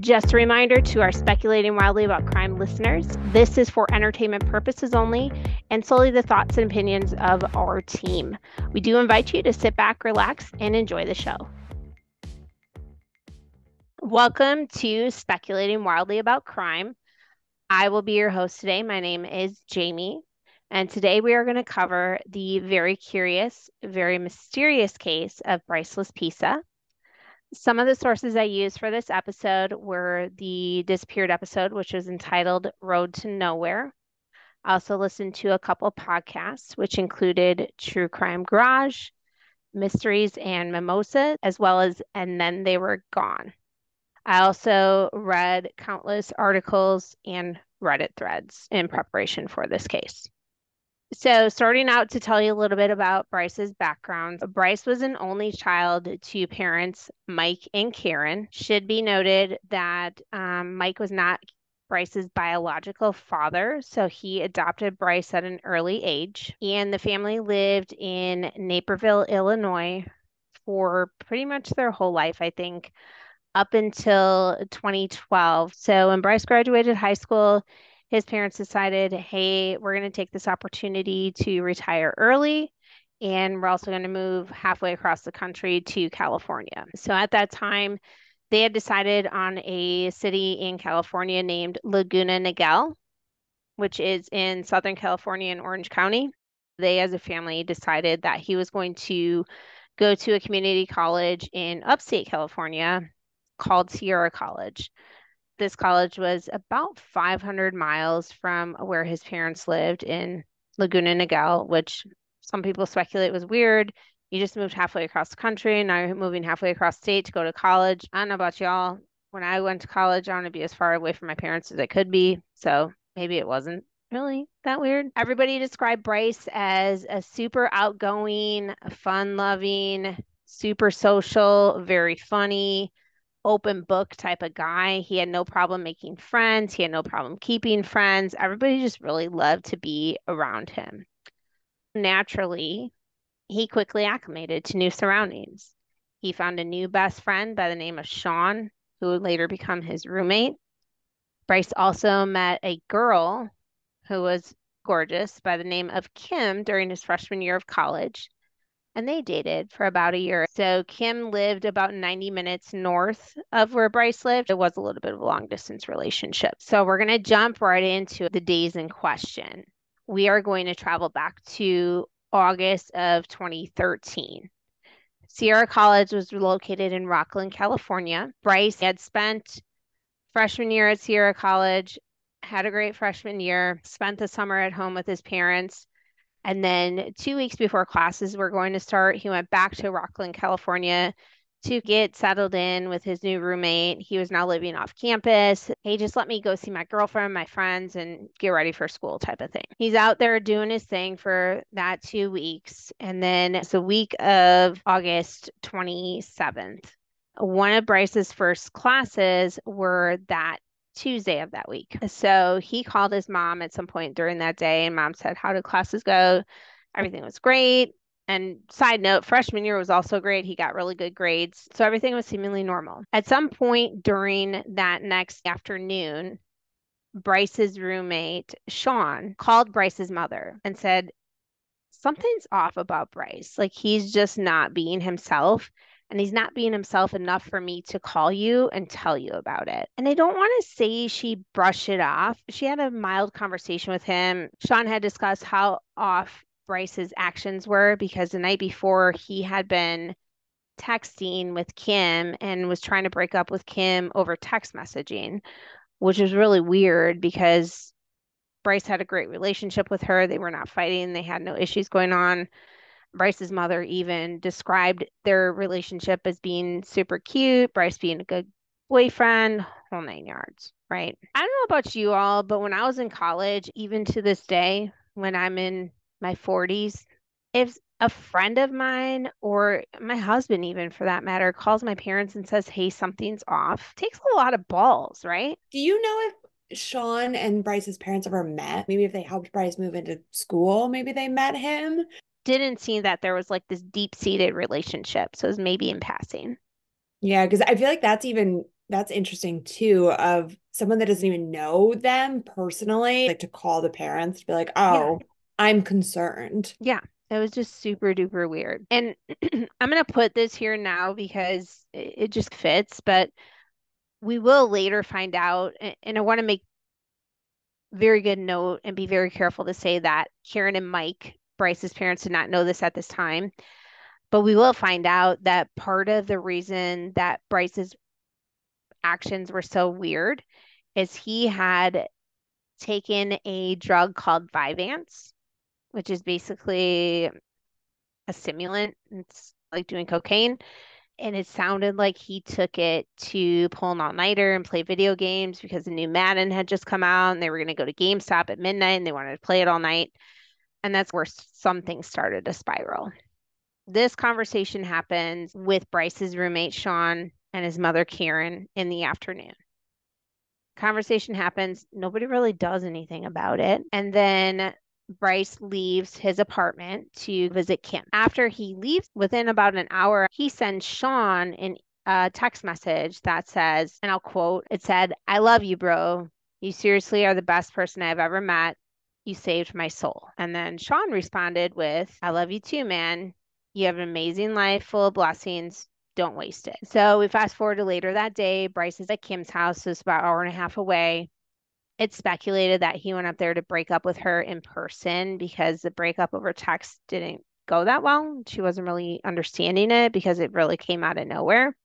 Just a reminder to our Speculating Wildly About Crime listeners, this is for entertainment purposes only and solely the thoughts and opinions of our team. We do invite you to sit back, relax, and enjoy the show. Welcome to Speculating Wildly About Crime. I will be your host today. My name is Jamie, and today we are going to cover the very curious, very mysterious case of Bryce Laspisa. Some of the sources I used for this episode were the disappeared episode, which was entitled Road to Nowhere. I also listened to a couple of podcasts, which included True Crime Garage, Mysteries and Mimosas, as well as And Then They Were Gone. I also read countless articles and Reddit threads in preparation for this case. So, starting out to tell you a little bit about Bryce's background, Bryce was an only child to parents Mike and Karen. Should be noted that Mike was not Bryce's biological father, so he adopted Bryce at an early age. And the family lived in Naperville, Illinois for pretty much their whole life, I think, up until 2012. So, when Bryce graduated high school, his parents decided, hey, we're going to take this opportunity to retire early, and we're also going to move halfway across the country to California. So at that time, they had decided on a city in California named Laguna Niguel, which is in Southern California in Orange County. They, as a family, decided that he was going to go to a community college in upstate California called Sierra College. This college was about 500 miles from where his parents lived in Laguna Niguel, which some people speculate was weird. You just moved halfway across the country, and now you're moving halfway across state to go to college. I don't know about y'all. When I went to college, I want to be as far away from my parents as I could be. So maybe it wasn't really that weird. Everybody described Bryce as a super outgoing, fun-loving, super social, very funny, open book type of guy. He had no problem making friends. He had no problem keeping friends. Everybody just really loved to be around him. Naturally, he quickly acclimated to new surroundings. He found a new best friend by the name of Sean, who would later become his roommate. Bryce also met a girl who was gorgeous by the name of Kim during his freshman year of college, and they dated for about a year. So Kim lived about 90 minutes north of where Bryce lived. It was a little bit of a long distance relationship. So we're going to jump right into the days in question. We are going to travel back to August of 2013. Sierra College was located in Rockland, California. Bryce had spent freshman year at Sierra College, had a great freshman year, spent the summer at home with his parents. And then 2 weeks before classes were going to start, he went back to Rockland, California to get settled in with his new roommate. He was now living off campus. Hey, just let me go see my girlfriend, my friends, and get ready for school type of thing. He's out there doing his thing for that 2 weeks. And then it's the week of August 27th. One of Bryce's first classes were that Tuesday of that week. So he called his mom at some point during that day, and mom said, how did classes go? Everything was great. And side note, freshman year was also great. He got really good grades. So everything was seemingly normal. At some point during that next afternoon, Bryce's roommate, Sean, called Bryce's mother and said, something's off about Bryce. Like he's just not being himself. And he's not being himself enough for me to call you and tell you about it. And I don't want to say she brushed it off. She had a mild conversation with him. Sean had discussed how off Bryce's actions were because the night before he had been texting with Kim and was trying to break up with Kim over text messaging, which was really weird because Bryce had a great relationship with her. They were not fighting. They had no issues going on. Bryce's mother even described their relationship as being super cute, Bryce being a good boyfriend, whole 9 yards, right? I don't know about you all, but when I was in college, even to this day, when I'm in my 40s, if a friend of mine or my husband, even for that matter, calls my parents and says, hey, something's off, it takes a lot of balls, right? Do you know if Sean and Bryce's parents ever met? Maybe if they helped Bryce move into school, maybe they met him. Didn't seem that there was like this deep-seated relationship, so it was maybe in passing. Yeah, because I feel like that's even That's interesting too, of someone that doesn't even know them personally, like to call the parents to be like, Yeah. oh, I'm concerned. Yeah. It was just super duper weird. And I'm going to put this here now because it just fits, but we will later find out. And I want to make very good note and be very careful to say that Karen and Mike, Bryce's parents, did not know this at this time. But we will find out that part of the reason that Bryce's actions were so weird is he had taken a drug called Vyvanse, which is basically a stimulant. It's like doing cocaine. And it sounded like he took it to pull an all-nighter and play video games because the new Madden had just come out and they were going to go to GameStop at midnight and they wanted to play it all night. And that's where something started to spiral. This conversation happens with Bryce's roommate, Sean, and his mother, Karen, in the afternoon. Conversation happens. Nobody really does anything about it. And then Bryce leaves his apartment to visit Kim. After he leaves, within about an hour, he sends Sean a text message that says, and I'll quote, it said, "I love you, bro. You seriously are the best person I've ever met. You saved my soul." And then Sean responded with, "I love you too, man. You have an amazing life full of blessings. Don't waste it." So we fast forward to later that day. Bryce is at Kim's house, so it's about an hour and a half away. It's speculated that he went up there to break up with her in person because the breakup over text didn't go that well. She wasn't really understanding it because it really came out of nowhere.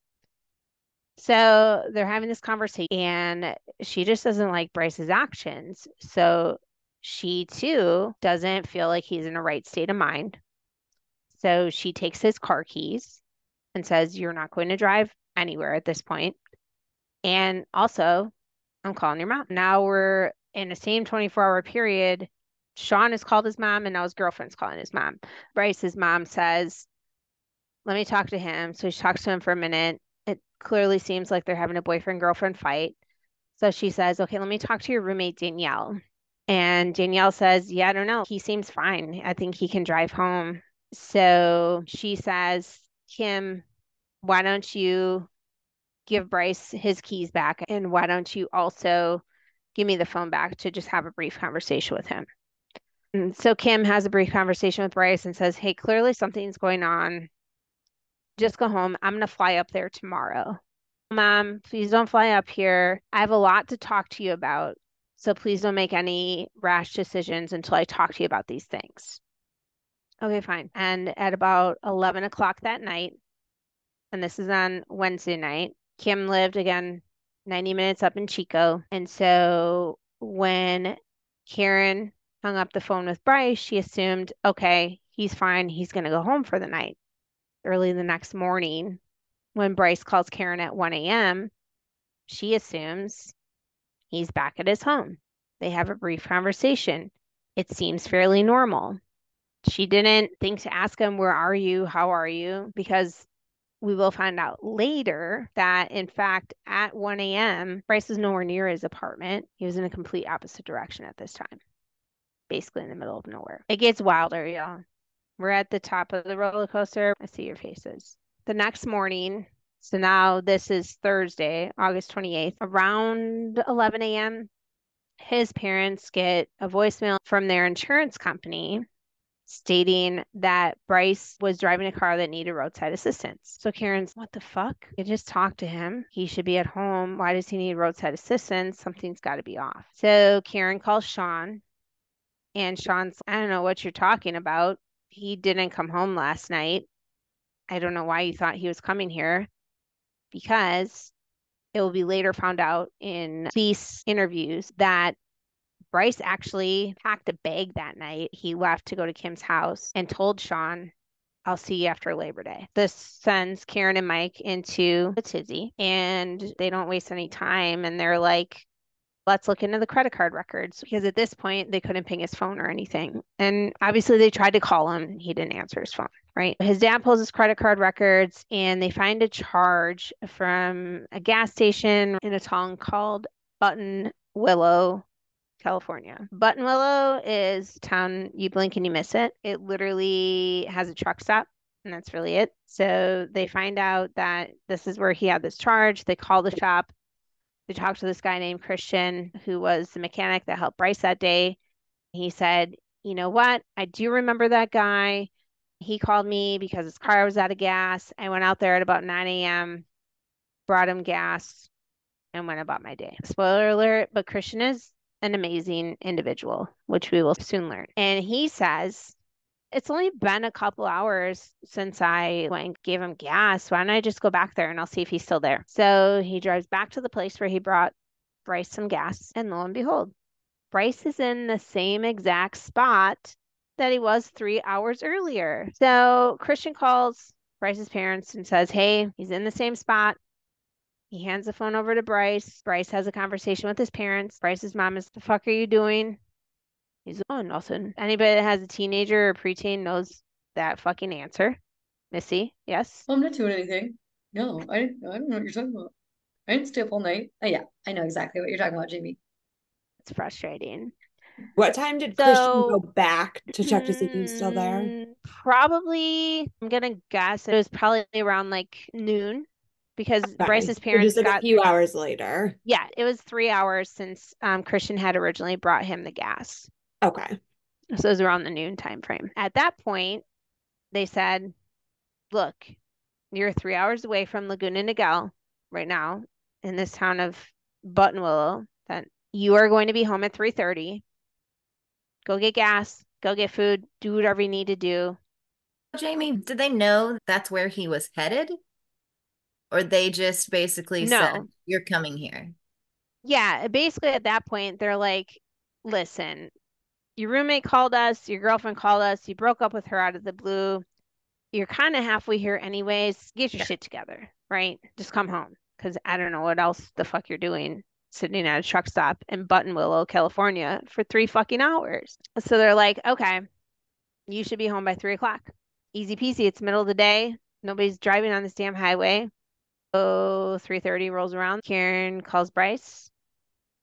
So they're having this conversation, and she just doesn't like Bryce's actions. So she too doesn't feel like he's in a right state of mind. So she takes his car keys and says, "You're not going to drive anywhere at this point. And also, I'm calling your mom." Now we're in the same 24-hour period. Sean has called his mom, and now his girlfriend's calling his mom. Bryce's mom says, "Let me talk to him." So she talks to him for a minute. It clearly seems like they're having a boyfriend girlfriend fight. So she says, "Okay, let me talk to your roommate, Danielle." And Danielle says, "Yeah, I don't know. He seems fine. I think he can drive home." So she says, "Kim, why don't you give Bryce his keys back? And why don't you also give me the phone back to just have a brief conversation with him?" And so Kim has a brief conversation with Bryce and says, "Hey, clearly something's going on. Just go home. I'm going to fly up there tomorrow." "Mom, please don't fly up here. I have a lot to talk to you about. So please don't make any rash decisions until I talk to you about these things." Okay, fine. And at about 11 o'clock that night, and this is on Wednesday night, Kim lived again 90 minutes up in Chico. And so when Karen hung up the phone with Bryce, she assumed, okay, he's fine. He's going to go home for the night. Early the next morning, when Bryce calls Karen at 1 a.m., she assumes he's back at his home. They have a brief conversation. It seems fairly normal. She didn't think to ask him, "Where are you? How are you?" Because we will find out later that, in fact, at 1 a.m., Bryce was nowhere near his apartment. He was in a complete opposite direction at this time, basically in the middle of nowhere. It gets wilder, y'all. We're at the top of the roller coaster. I see your faces. The next morning, so now this is Thursday, August 28th, around 11 a.m., his parents get a voicemail from their insurance company stating that Bryce was driving a car that needed roadside assistance. So Karen's, "What the fuck? I just talked to him. He should be at home. Why does he need roadside assistance? Something's got to be off." So Karen calls Sean, and Sean's, "I don't know what you're talking about. He didn't come home last night. I don't know why you thought he was coming here," because it will be later found out in police interviews that Bryce actually packed a bag that night. He left to go to Kim's house and told Sean, "I'll see you after Labor Day." This sends Karen and Mike into a tizzy, and they don't waste any time. And they're like, "Let's look into the credit card records," because at this point they couldn't ping his phone or anything. And obviously they tried to call him. He didn't answer his phone, right? His dad pulls his credit card records and they find a charge from a gas station in a town called Button Willow, California. Buttonwillow is a town you blink and you miss it. It literally has a truck stop, and that's really it. So they find out that this is where he had this charge. They call the shop. They talked to this guy named Christian, who was the mechanic that helped Bryce that day. He said, you know what? I do remember that guy. He called me because his car was out of gas. I went out there at about 9 a.m., brought him gas, and went about my day. Spoiler alert, but Christian is an amazing individual, which we will soon learn. And he says, it's only been a couple hours since I went and gave him gas. Why don't I just go back there and I'll see if he's still there? So he drives back to the place where he brought Bryce some gas, and lo and behold, Bryce is in the same exact spot that he was 3 hours earlier. So Christian calls Bryce's parents and says, hey, he's in the same spot. He hands the phone over to Bryce. Bryce has a conversation with his parents. Bryce's mom is, the fuck are you doing? He's, oh, nothing. Anybody that has a teenager or preteen knows that fucking answer. Missy, yes? I'm not doing anything. No, I don't know what you're talking about. I didn't stay up all night. Oh, yeah, I know exactly what you're talking about, Jamie. It's frustrating. What time did Christian go So, back to check to see if he was still there? probably, I'm gonna guess it was probably around like noon because Okay. Bryce's So just parents like a got, few hours later. yeah, it was 3 hours since Christian had originally brought him the gas. Okay. So it was around the noon time frame. At that point, they said, look, you're 3 hours away from Laguna Niguel right now in this town of Buttonwillow, that you are going to be home at 3:30. Go get gas, go get food, do whatever you need to do. Jamie, did they know that's where he was headed? Or they just basically said, No. you're coming here? Yeah, basically at that point, they're like, listen, your roommate called us, your girlfriend called us, you broke up with her out of the blue. You're kind of halfway here anyways. Get your Yeah. shit together, right? Just come home. Because I don't know what else the fuck you're doing sitting at a truck stop in Buttonwillow, California for 3 fucking hours. So they're like, okay, you should be home by 3 o'clock. Easy peasy. It's middle of the day. Nobody's driving on this damn highway. Oh, 3:30 rolls around. Karen calls Bryce.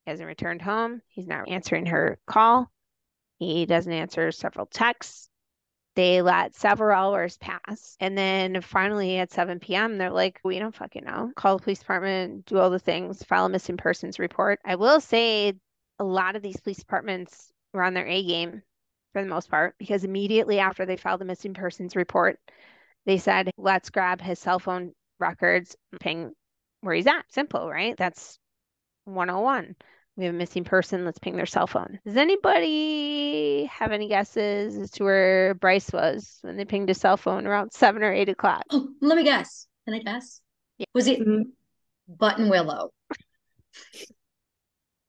He hasn't returned home. He's not answering her call. He doesn't answer several texts. They let several hours pass. And then finally at 7 p.m., they're like, we don't fucking know. Call the police department, do all the things, file a missing persons report. I will say a lot of these police departments were on their A game for the most part, because immediately after they filed the missing persons report, they said, let's grab his cell phone records, ping where he's at. Simple, right? That's 101. We have a missing person. Let's ping their cell phone. Does anybody have any guesses as to where Bryce was when they pinged his cell phone around 7 or 8 o'clock? Oh, let me guess. Can I guess? Yeah. Was it Mm, Button Willow?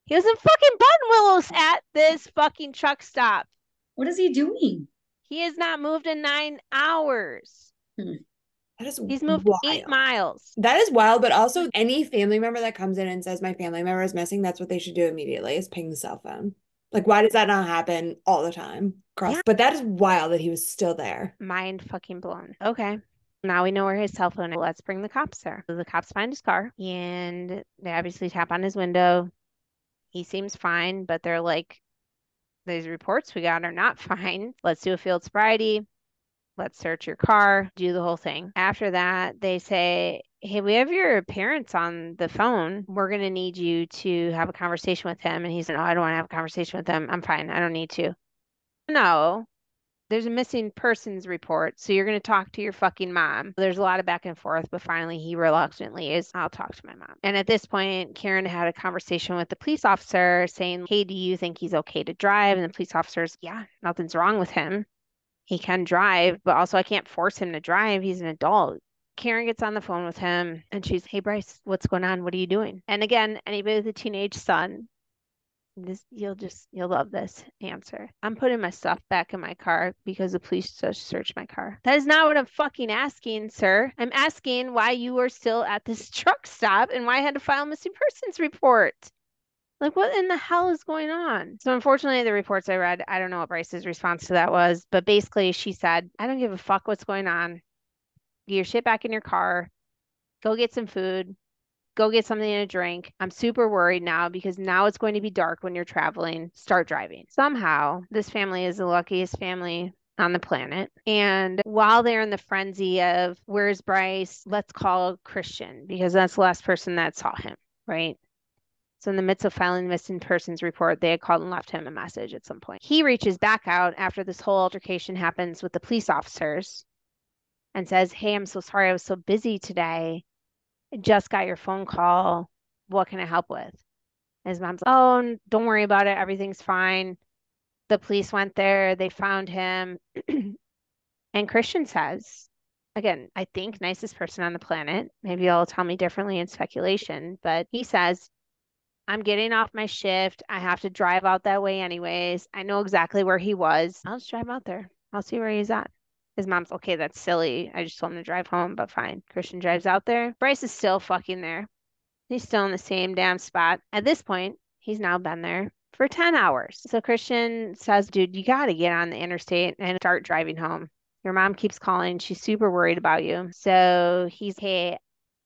He was in fucking Buttonwillows at this fucking truck stop. What is he doing? He has not moved in 9 hours. Hmm. that is He's moved 8 miles. That is wild, but also any family member that comes in and says my family member is missing, that's what they should do immediately is ping the cell phone. Like, why does that not happen all the time? Yeah. But that is wild that he was still there. Mind fucking blown. Okay. Now we know where his cell phone is. Let's bring the cops there. So the cops find his car and they obviously tap on his window. He seems fine, but they're like, these reports we got are not fine. Let's do a field sobriety. Let's search your car, do the whole thing. After that, they say, hey, we have your parents on the phone. We're going to need you to have a conversation with him. And he said, no, I don't want to have a conversation with him. I'm fine. I don't need to. No, there's a missing persons report. So you're going to talk to your fucking mom. There's a lot of back and forth, but finally he reluctantly is, I'll talk to my mom. And at this point, Karen had a conversation with the police officer saying, hey, do you think he's okay to drive? And the police officer's, yeah, nothing's wrong with him. He can drive, but also I can't force him to drive. He's an adult. Karen gets on the phone with him and she's, hey, Bryce, what's going on? What are you doing? And again, anybody with a teenage son, you'll love this answer. I'm putting my stuff back in my car because the police just searched my car. That is not what I'm fucking asking, sir. I'm asking why you were still at this truck stop and why I had to file a missing persons report. Like, what in the hell is going on? So, unfortunately, the reports I read, I don't know what Bryce's response to that was, but basically, she said, I don't give a fuck what's going on. Get your shit back in your car. Go get some food. Go get something to drink. I'm super worried now because now it's going to be dark when you're traveling. Start driving. Somehow, this family is the luckiest family on the planet. And while they're in the frenzy of where's Bryce, let's call Christian because that's the last person that saw him, right? So in the midst of filing the missing persons report, they had called and left him a message at some point. He reaches back out after this whole altercation happens with the police officers and says, "Hey, I'm so sorry. I was so busy today. I just got your phone call. What can I help with?" And his mom's like, "Oh, don't worry about it. Everything's fine. The police went there. They found him." And Christian says, again, I think nicest person on the planet. Maybe you'll tell me differently in speculation, but he says, "I'm getting off my shift. I have to drive out that way anyways. I know exactly where he was. I'll just drive out there. I'll see where he's at." His mom's, "Okay, that's silly. I just told him to drive home, but fine." Christian drives out there. Bryce is still fucking there. He's still in the same damn spot. At this point, he's now been there for 10 hours. So Christian says, "Dude, you got to get on the interstate and start driving home. Your mom keeps calling. She's super worried about you." So he's, "Hey,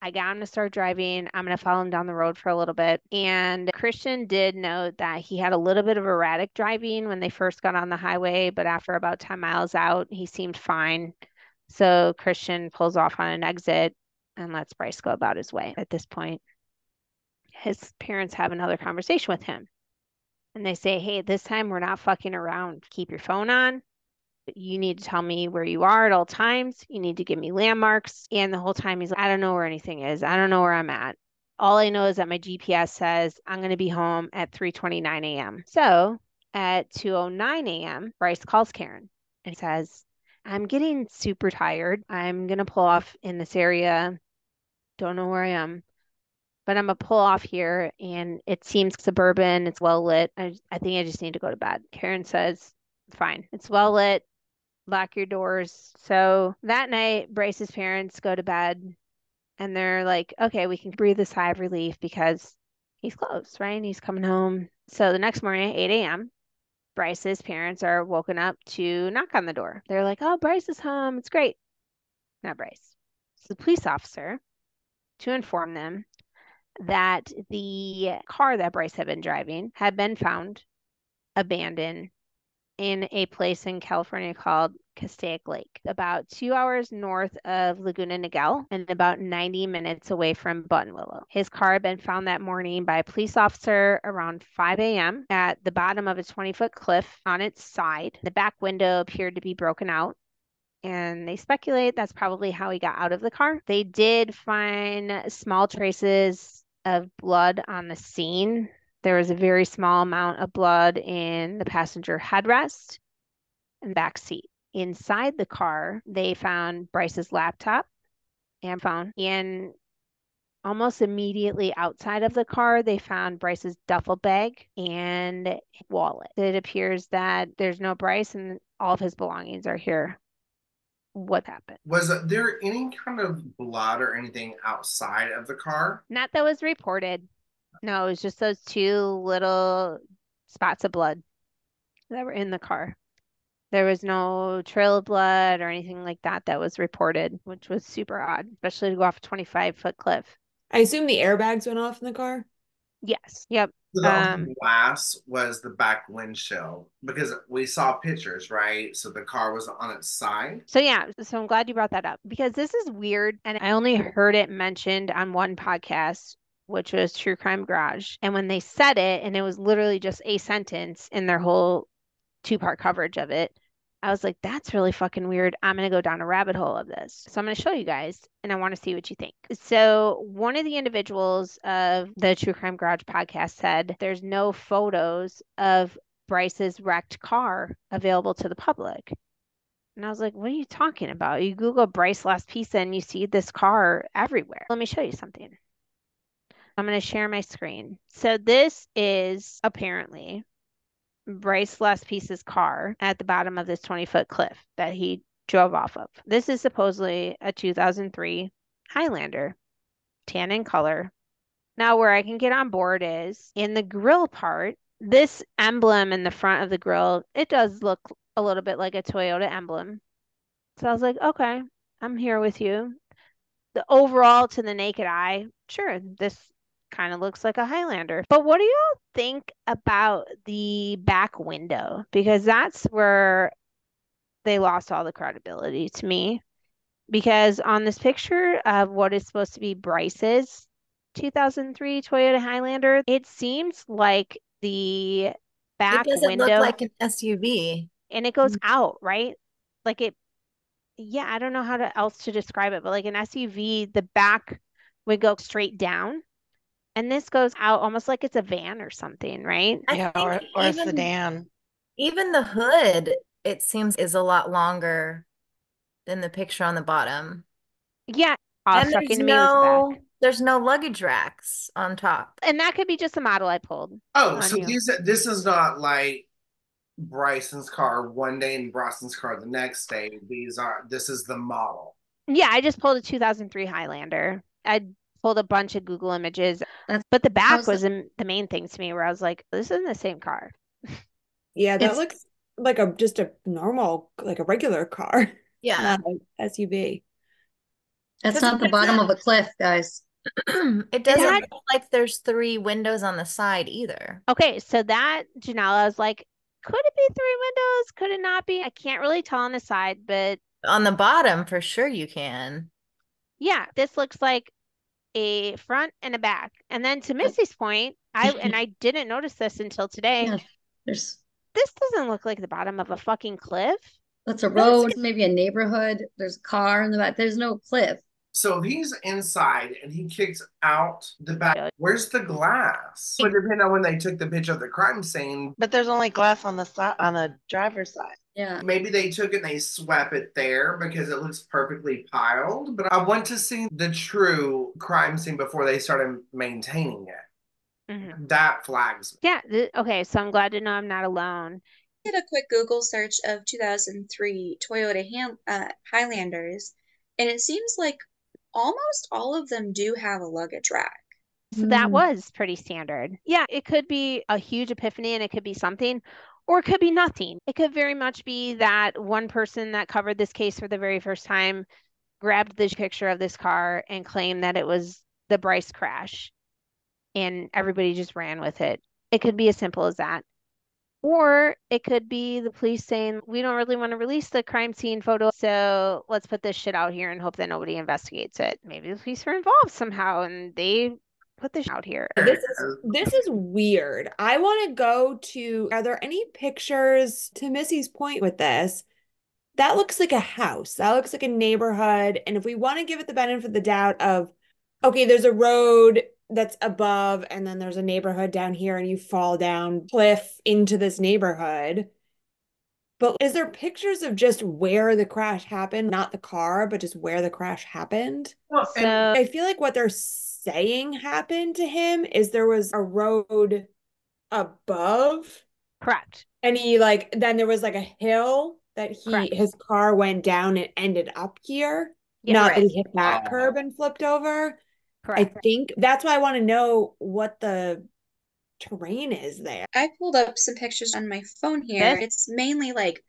I got him to start driving. I'm going to follow him down the road for a little bit." And Christian did note that he had a little bit of erratic driving when they first got on the highway, but after about 10 miles out, he seemed fine. So Christian pulls off on an exit and lets Bryce go about his way. At this point, his parents have another conversation with him. And they say, "Hey, this time we're not fucking around. Keep your phone on. You need to tell me where you are at all times. You need to give me landmarks." And the whole time he's like, "I don't know where anything is. I don't know where I'm at. All I know is that my GPS says I'm going to be home at 3:29 a.m. So at 2:09 a.m., Bryce calls Karen and says, "I'm getting super tired. I'm going to pull off in this area. Don't know where I am, but I'm gonna pull off here and it seems suburban. It's well lit. I think I just need to go to bed." Karen says, "Fine. It's well lit. Lock your doors." So that night, Bryce's parents go to bed and they're like, "Okay, we can breathe a sigh of relief because he's close, right? And he's coming home." So the next morning at 8 a.m., Bryce's parents are woken up to knock on the door. They're like, "Oh, Bryce is home. It's great." Not Bryce. It's the police officer to inform them that the car that Bryce had been driving had been found abandoned in a place in California called Castaic Lake, about 2 hours north of Laguna Niguel and about 90 minutes away from Buttonwillow. His car had been found that morning by a police officer around 5 a.m. at the bottom of a 20-foot cliff on its side. The back window appeared to be broken out, and they speculate that's probably how he got out of the car. They did find small traces of blood on the scene. There was a very small amount of blood in the passenger headrest and back seat. Inside the car, they found Bryce's laptop and phone. And almost immediately outside of the car, they found Bryce's duffel bag and wallet. It appears that there's no Bryce and all of his belongings are here. What happened? Was there any kind of blood or anything outside of the car? Not that was reported. No, it was just those two little spots of blood that were in the car. There was no trail of blood or anything like that that was reported, which was super odd, especially to go off a 25-foot cliff. I assume the airbags went off in the car. Yes. Yep. So the only glass was the back windshield because we saw pictures, right? So the car was on its side. So yeah, so I'm glad you brought that up because this is weird and I only heard it mentioned on one podcast, which was True Crime Garage. And when they said it, and it was literally just a sentence in their whole two-part coverage of it, I was like, that's really fucking weird. I'm going to go down a rabbit hole of this. So I'm going to show you guys and I want to see what you think. So one of the individuals of the True Crime Garage podcast said there's no photos of Bryce's wrecked car available to the public. And I was like, what are you talking about? You Google Bryce Laspisa and you see this car everywhere. Let me show you something. I'm going to share my screen. So this is apparently Bryce Laspisa's car at the bottom of this 20-foot cliff that he drove off of. This is supposedly a 2003 Highlander, tan in color. Now, where I can get on board is in the grill part, this emblem in the front of the grill, it does look a little bit like a Toyota emblem. So I was like, okay, I'm here with you. The overall to the naked eye, sure, this kind of looks like a Highlander. But what do y'all think about the back window? Because that's where they lost all the credibility to me. Because on this picture of what is supposed to be Bryce's 2003 Toyota Highlander. It seems like the It back doesn't look window like an SUV. and it goes out, right? Like it, yeah, I don't know how else to describe it, but like an SUV, the back would go straight down, and this goes out almost like it's a van or something, right? I Yeah, think or a sedan. even the hood, it seems, is a lot longer than the picture on the bottom. Yeah, And striking to me was the back. there's no luggage racks on top. And that could be just the model I pulled Oh, on so you. this is not like Bryson's car one day and Bryson's car the next day. This is the model. Yeah, I just pulled a 2003 Highlander. I pulled a bunch of Google images, That's but the back how's was the, the main thing to me where I was like, this isn't the same car. Yeah, that it's looks like just a normal, like a regular car, Yeah. not an SUV. that's Doesn't not the make bottom sense. of a cliff, guys. It doesn't That- look like there's 3 windows on the side either. Okay, so that Janela was like, could it be 3 windows? Could it not be? I can't really tell on the side, but On the bottom, for sure you can. yeah, this looks like a front and a back. And then to Missy's point, I didn't notice this until today. Yeah, there's This doesn't look like the bottom of a fucking cliff. that's a road, maybe a neighborhood. There's a car in the back. There's no cliff. So if he's inside and he kicks out the back, where's the glass? But depending on when they took the picture of the crime scene, But there's only glass on the side, on the driver's side. Yeah. maybe they took it and they swept it there because it looks perfectly piled. But I want to see the true crime scene before they started maintaining it. Mhm. That flags me. Yeah, okay, so I'm glad to know I'm not alone. Did a quick Google search of 2003 Toyota Highlanders, and it seems like almost all of them do have a luggage rack. So that was pretty standard. Yeah, it could be a huge epiphany and it could be something, or it could be nothing. It could very much be that one person that covered this case for the very first time grabbed this picture of this car and claimed that it was the Bryce crash, and everybody just ran with it. It could be as simple as that. Or it could be the police saying, we don't really want to release the crime scene photo, so let's put this shit out here and hope that nobody investigates it. Maybe the police were involved somehow and they put this out here. This is weird. I want to go to, are there any pictures, to Missy's point with this? That looks like a house. That looks like a neighborhood. And if we want to give it the benefit of the doubt of, okay, there's a road that's above and then there's a neighborhood down here and you fall down cliff into this neighborhood. But is there pictures of just where the crash happened? Not the car, but just where the crash happened? So I feel like what they're saying happened to him is there was a road above correct. and then there was like a hill that Correct. his car went down and ended up here. Yeah, Not that right. he hit that curb and flipped over. correct. I think that's why I want to know what the terrain is there. I pulled up some pictures on my phone here. This- It's mainly like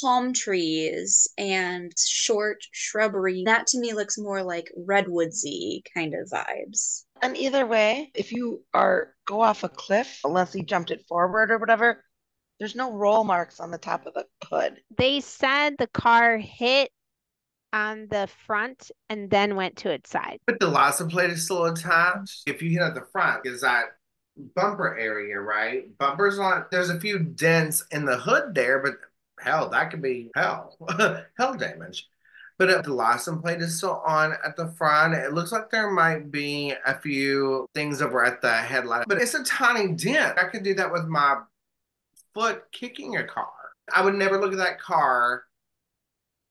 palm trees and short shrubbery. That to me looks more like redwoodsy kind of vibes. And either way, if you go off a cliff, unless you jumped it forward or whatever, there's no roll marks on the top of the hood. They said the car hit on the front and then went to its side. But the license plate is still attached. If you hit at the front, is that bumper area, right? Bumpers on, there's a few dents in the hood there, but hell, that could be hell damage. But if the license plate is still on at the front, it looks like there might be a few things over at the headlight. But it's a tiny dent. I could do that with my foot kicking a car. I would never look at that car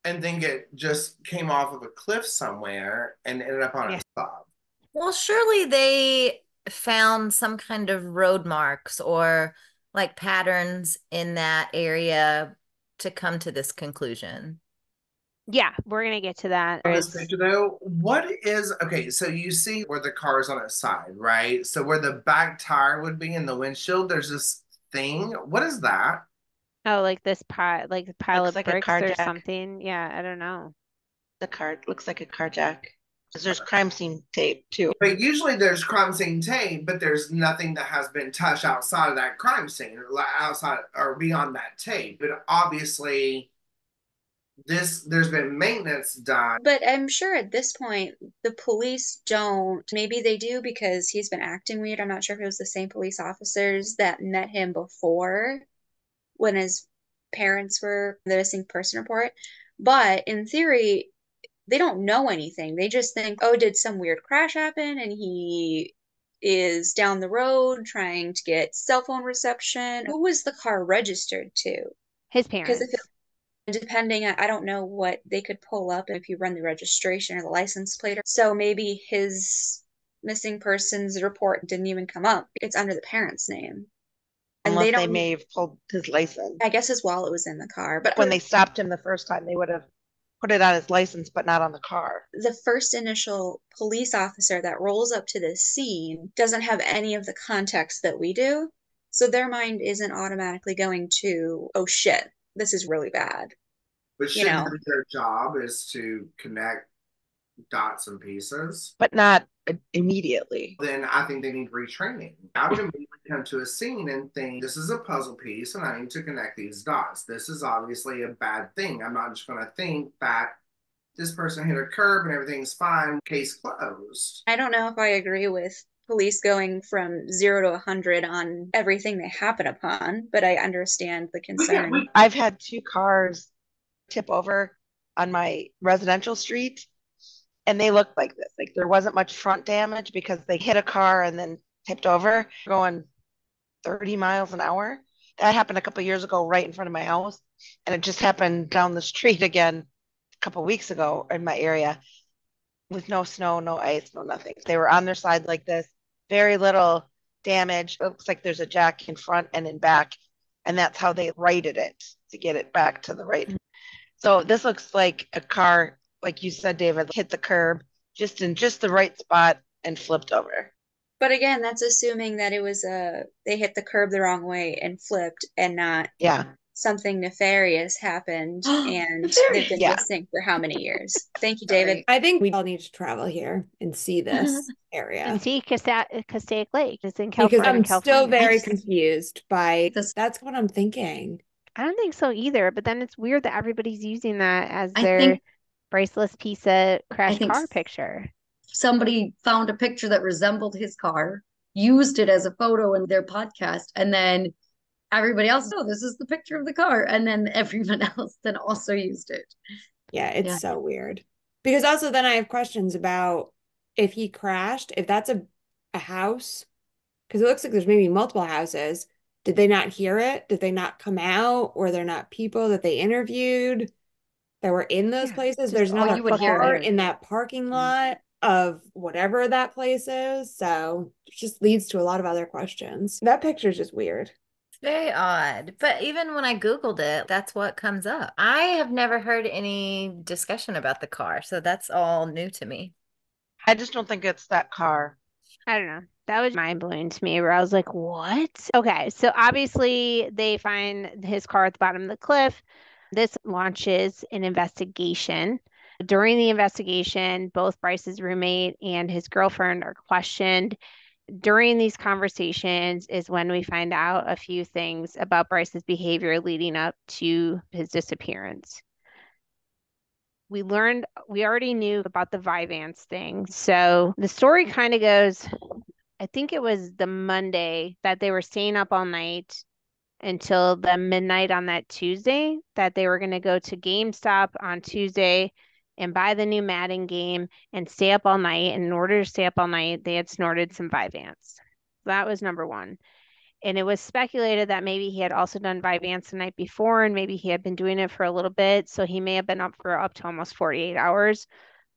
and think it just came off of a cliff somewhere and ended up on a spot. Well, surely they found some kind of road marks or like patterns in that area to come to this conclusion. Yeah, we're gonna get to that. On this picture though, okay, so you see where the car's on its side, right? So where the back tire would be in the windshield, there's this thing. What is that? Oh, like this pile, like a pile Looks of like a bricks car or jack. something. Yeah, I don't know. The car looks like a car jack. Because there's crime scene tape too. But usually there's crime scene tape, but there's nothing that has been touched outside of that crime scene, outside or beyond that tape. But obviously there's been maintenance done. But I'm sure at this point, the police don't. Maybe they do because he's been acting weird. I'm not sure if it was the same police officers that met him before when his parents were the missing person report. But in theory, they don't know anything. They just think, oh, did some weird crash happen? And he is down the road trying to get cell phone reception. Who was the car registered to? His Because if parents. depending on, I don't know what they could pull up if you run the registration or the license plate. So maybe his missing persons report didn't even come up. It's under the parents' name. And they Unless they don't, may have pulled his license. I guess his wallet was in the car. But When they stopped him the first time, they would have put it on his license, but not on the car. the first initial police officer that rolls up to this scene doesn't have any of the context that we do. So their mind isn't automatically going to, oh shit, this is really bad. But You know. shouldn't their job is to connect dots and pieces? But not immediately. Then I think they need retraining. I would immediately come to a scene and think, this is a puzzle piece and I need to connect these dots. This is obviously a bad thing. I'm not just going to think that this person hit a curb and everything's fine, case closed. I don't know if I agree with police going from 0 to 100 on everything they happen upon, but I understand the concern. I've had 2 cars tip over on my residential street, and they looked like this. Like there wasn't much front damage because they hit a car and then tipped over, going 30 miles an hour. That happened a couple of years ago right in front of my house, and it just happened down the street again a couple of weeks ago in my area with no snow, no ice, no nothing. They were on their side like this, very little damage. It looks like there's a jack in front and in back, and that's how they righted it to get it back to the right. So this looks like a car, like you said, David, hit the curb just in just the right spot and flipped over. But again, that's assuming that it was they hit the curb the wrong way and flipped and not something nefarious happened and they've been missing for how many years. Thank you, David. I think we all need to travel here and see this area. And see Castaic Lake. It's in Because California. I'm still very confused by This- that's what I'm thinking. I don't think so either, but then it's weird that everybody's using that as I their think- Bryce Laspisa crash think car s- picture. Somebody found a picture that resembled his car, used it as a photo in their podcast, and then everybody else, oh, this is the picture of the car. And then everyone else then also used it. Yeah, it's Yeah. so weird. Because also then I have questions about if he crashed, if that's a house, because it looks like there's maybe multiple houses. Did they not hear it? Did they not come out? Were there not people that they interviewed that were in those Yeah, places? just There's all another you would hear car there. in that parking lot of whatever that place is. So it just leads to a lot of other questions. That picture is just weird. Very odd. But even when I Googled it, that's what comes up. I have never heard any discussion about the car, so that's all new to me. I just don't think it's that car. I don't know. That was mind-blowing to me where I was like, what? Okay, so obviously they find his car at the bottom of the cliff. This launches an investigation. During the investigation, both Bryce's roommate and his girlfriend are questioned. During these conversations is when we find out a few things about Bryce's behavior leading up to his disappearance. We already knew about the Vyvanse thing. So the story kind of goes, I think it was the Monday that they were staying up all night until the midnight on that Tuesday, that they were going to go to GameStop on Tuesday and buy the new Madden game and stay up all night. And in order to stay up all night, they had snorted some Vyvanse. That was number one. And it was speculated that maybe he had also done Vyvanse the night before, and maybe he had been doing it for a little bit. So he may have been up for up to almost 48 hours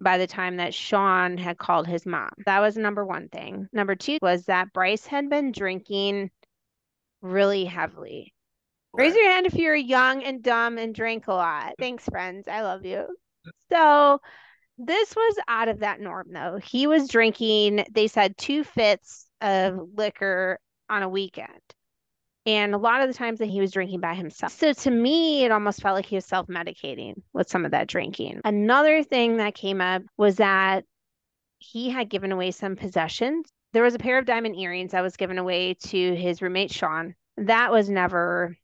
by the time that Sean had called his mom. That was number one thing. Number two was that Bryce had been drinking really heavily. Raise your hand if you're young and dumb and drink a lot. Thanks, friends. I love you. So this was out of that norm, though. He was drinking, they said, 2 fifths of liquor on a weekend. And a lot of the times that he was drinking by himself. So to me, it almost felt like he was self-medicating with some of that drinking. Another thing that came up was that he had given away some possessions. There was a pair of diamond earrings that was given away to his roommate, Sean. That was never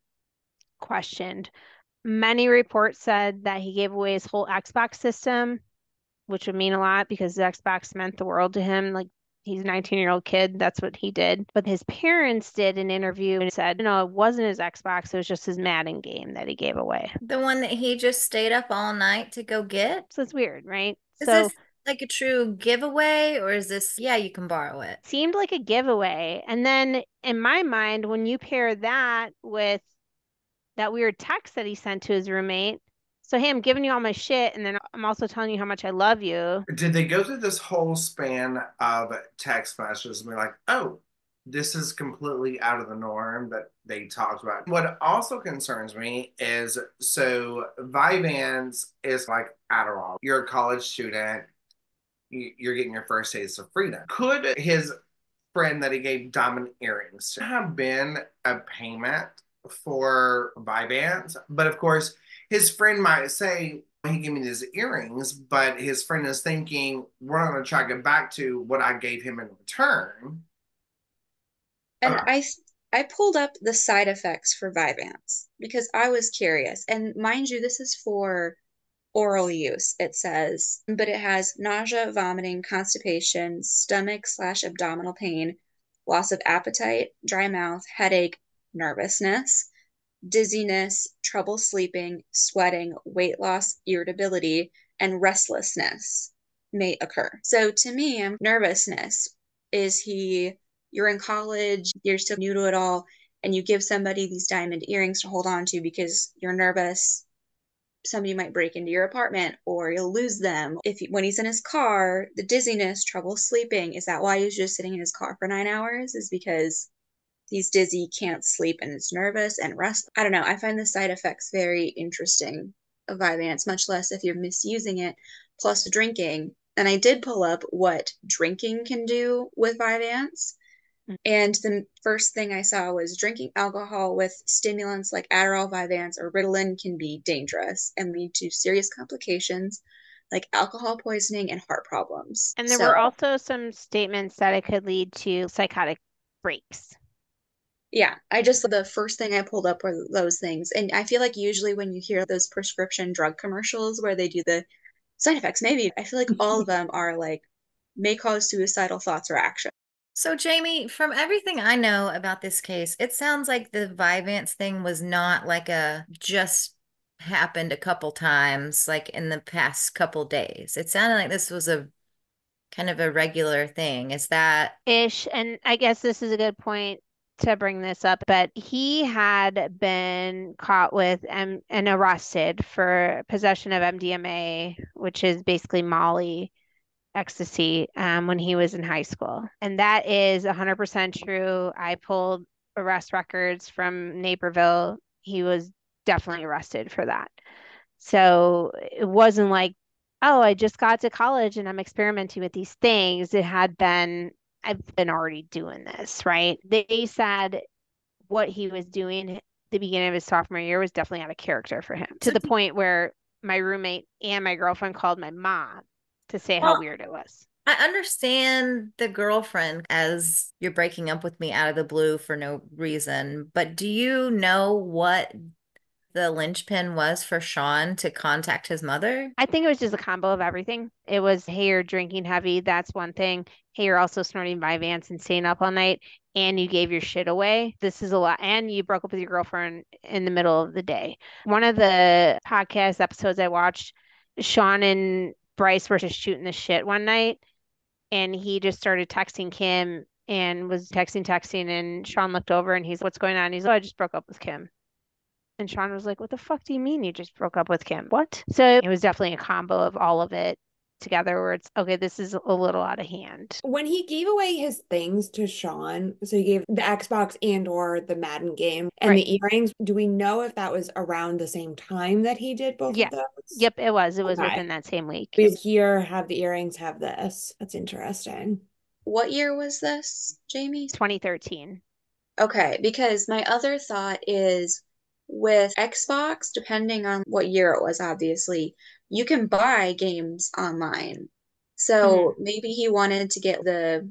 questioned. Many reports said that he gave away his whole Xbox system, which would mean a lot because the Xbox meant the world to him. Like he's a 19-year-old kid, that's what he did. But his parents did an interview and said, no, it wasn't his Xbox, it was just his Madden game that he gave away. The one that he just stayed up all night to go get? So it's weird, right? Is this like a true giveaway, or is this, yeah, you can borrow it? Seemed like a giveaway. And then in my mind, when you pair that with that weird text that he sent to his roommate, so hey, I'm giving you all my shit, and then I'm also telling you how much I love you. Did they go through this whole span of text messages and be like, oh, this is completely out of the norm that they talked about? What also concerns me is so Vyvanse is like Adderall. You're a college student, you're getting your first taste of freedom. Could his friend that he gave diamond earrings have been a payment for Vyvanse? But of course, his friend might say, he gave me these earrings, but his friend is thinking, we're not going to try to get back to what I gave him in return. And I pulled up the side effects for Vyvanse because I was curious. And mind you, this is for oral use, it says, but it has nausea, vomiting, constipation, stomach/abdominal pain, loss of appetite, dry mouth, headache, nervousness, dizziness, trouble sleeping, sweating, weight loss, irritability, and restlessness may occur. So to me, nervousness is you're in college, you're still new to it all, and you give somebody these diamond earrings to hold on to because you're nervous somebody might break into your apartment or you'll lose them. When he's in his car, the dizziness, trouble sleeping, is that why he's just sitting in his car for 9 hours? Is because he's dizzy, can't sleep, and is nervous and restless? I don't know. I find the side effects very interesting of Vyvanse, much less if you're misusing it, plus drinking. And I did pull up what drinking can do with Vyvanse. And the first thing I saw was drinking alcohol with stimulants like Adderall, Vyvanse, or Ritalin can be dangerous and lead to serious complications like alcohol poisoning and heart problems. And there were also some statements that it could lead to psychotic breaks. Yeah, the first thing I pulled up were those things. And I feel like usually when you hear those prescription drug commercials where they do the side effects, maybe I feel like all of them are like may cause suicidal thoughts or action. So, Jamie, from everything I know about this case, it sounds like the Vyvanse thing was not like a just happened a couple times, like in the past couple days. It sounded like this was a kind of a regular thing. Is that ish? And I guess this is a good point to bring this up, but he had been caught with and arrested for possession of MDMA, which is basically Molly ecstasy, when he was in high school. And that is 100% true. I pulled arrest records from Naperville. He was definitely arrested for that. So it wasn't like, oh, I just got to college and I'm experimenting with these things. I've been already doing this, right? They said what he was doing the beginning of his sophomore year was definitely out of character for him, to the point where my roommate and my girlfriend called my mom to say how weird it was. I understand the girlfriend as you're breaking up with me out of the blue for no reason, but do you know what the linchpin was for Sean to contact his mother? I think it was just a combo of everything. It was, hey, you're drinking heavy. That's one thing. Hey, you're also snorting Vyvanse and staying up all night, and you gave your shit away. This is a lot. And you broke up with your girlfriend in the middle of the day. One of the podcast episodes I watched, Sean and Bryce were just shooting the shit one night, and he just started texting Kim and was texting, and Sean looked over and he's, what's going on? He's, oh, I just broke up with Kim. And Sean was like, what the fuck do you mean you just broke up with Kim? What? So it was definitely a combo of all of it together where it's, okay, this is a little out of hand. When he gave away his things to Sean, so he gave the Xbox and or the Madden game and Right. the earrings, do we know if that was around the same time that he did both Yes. of those? Yep, it was. It was Okay. within that same week. We here have the earrings, have this. That's interesting. What year was this, Jamie? 2013. Okay, because my other thought is with Xbox, depending on what year it was, obviously, you can buy games online. So maybe he wanted to get the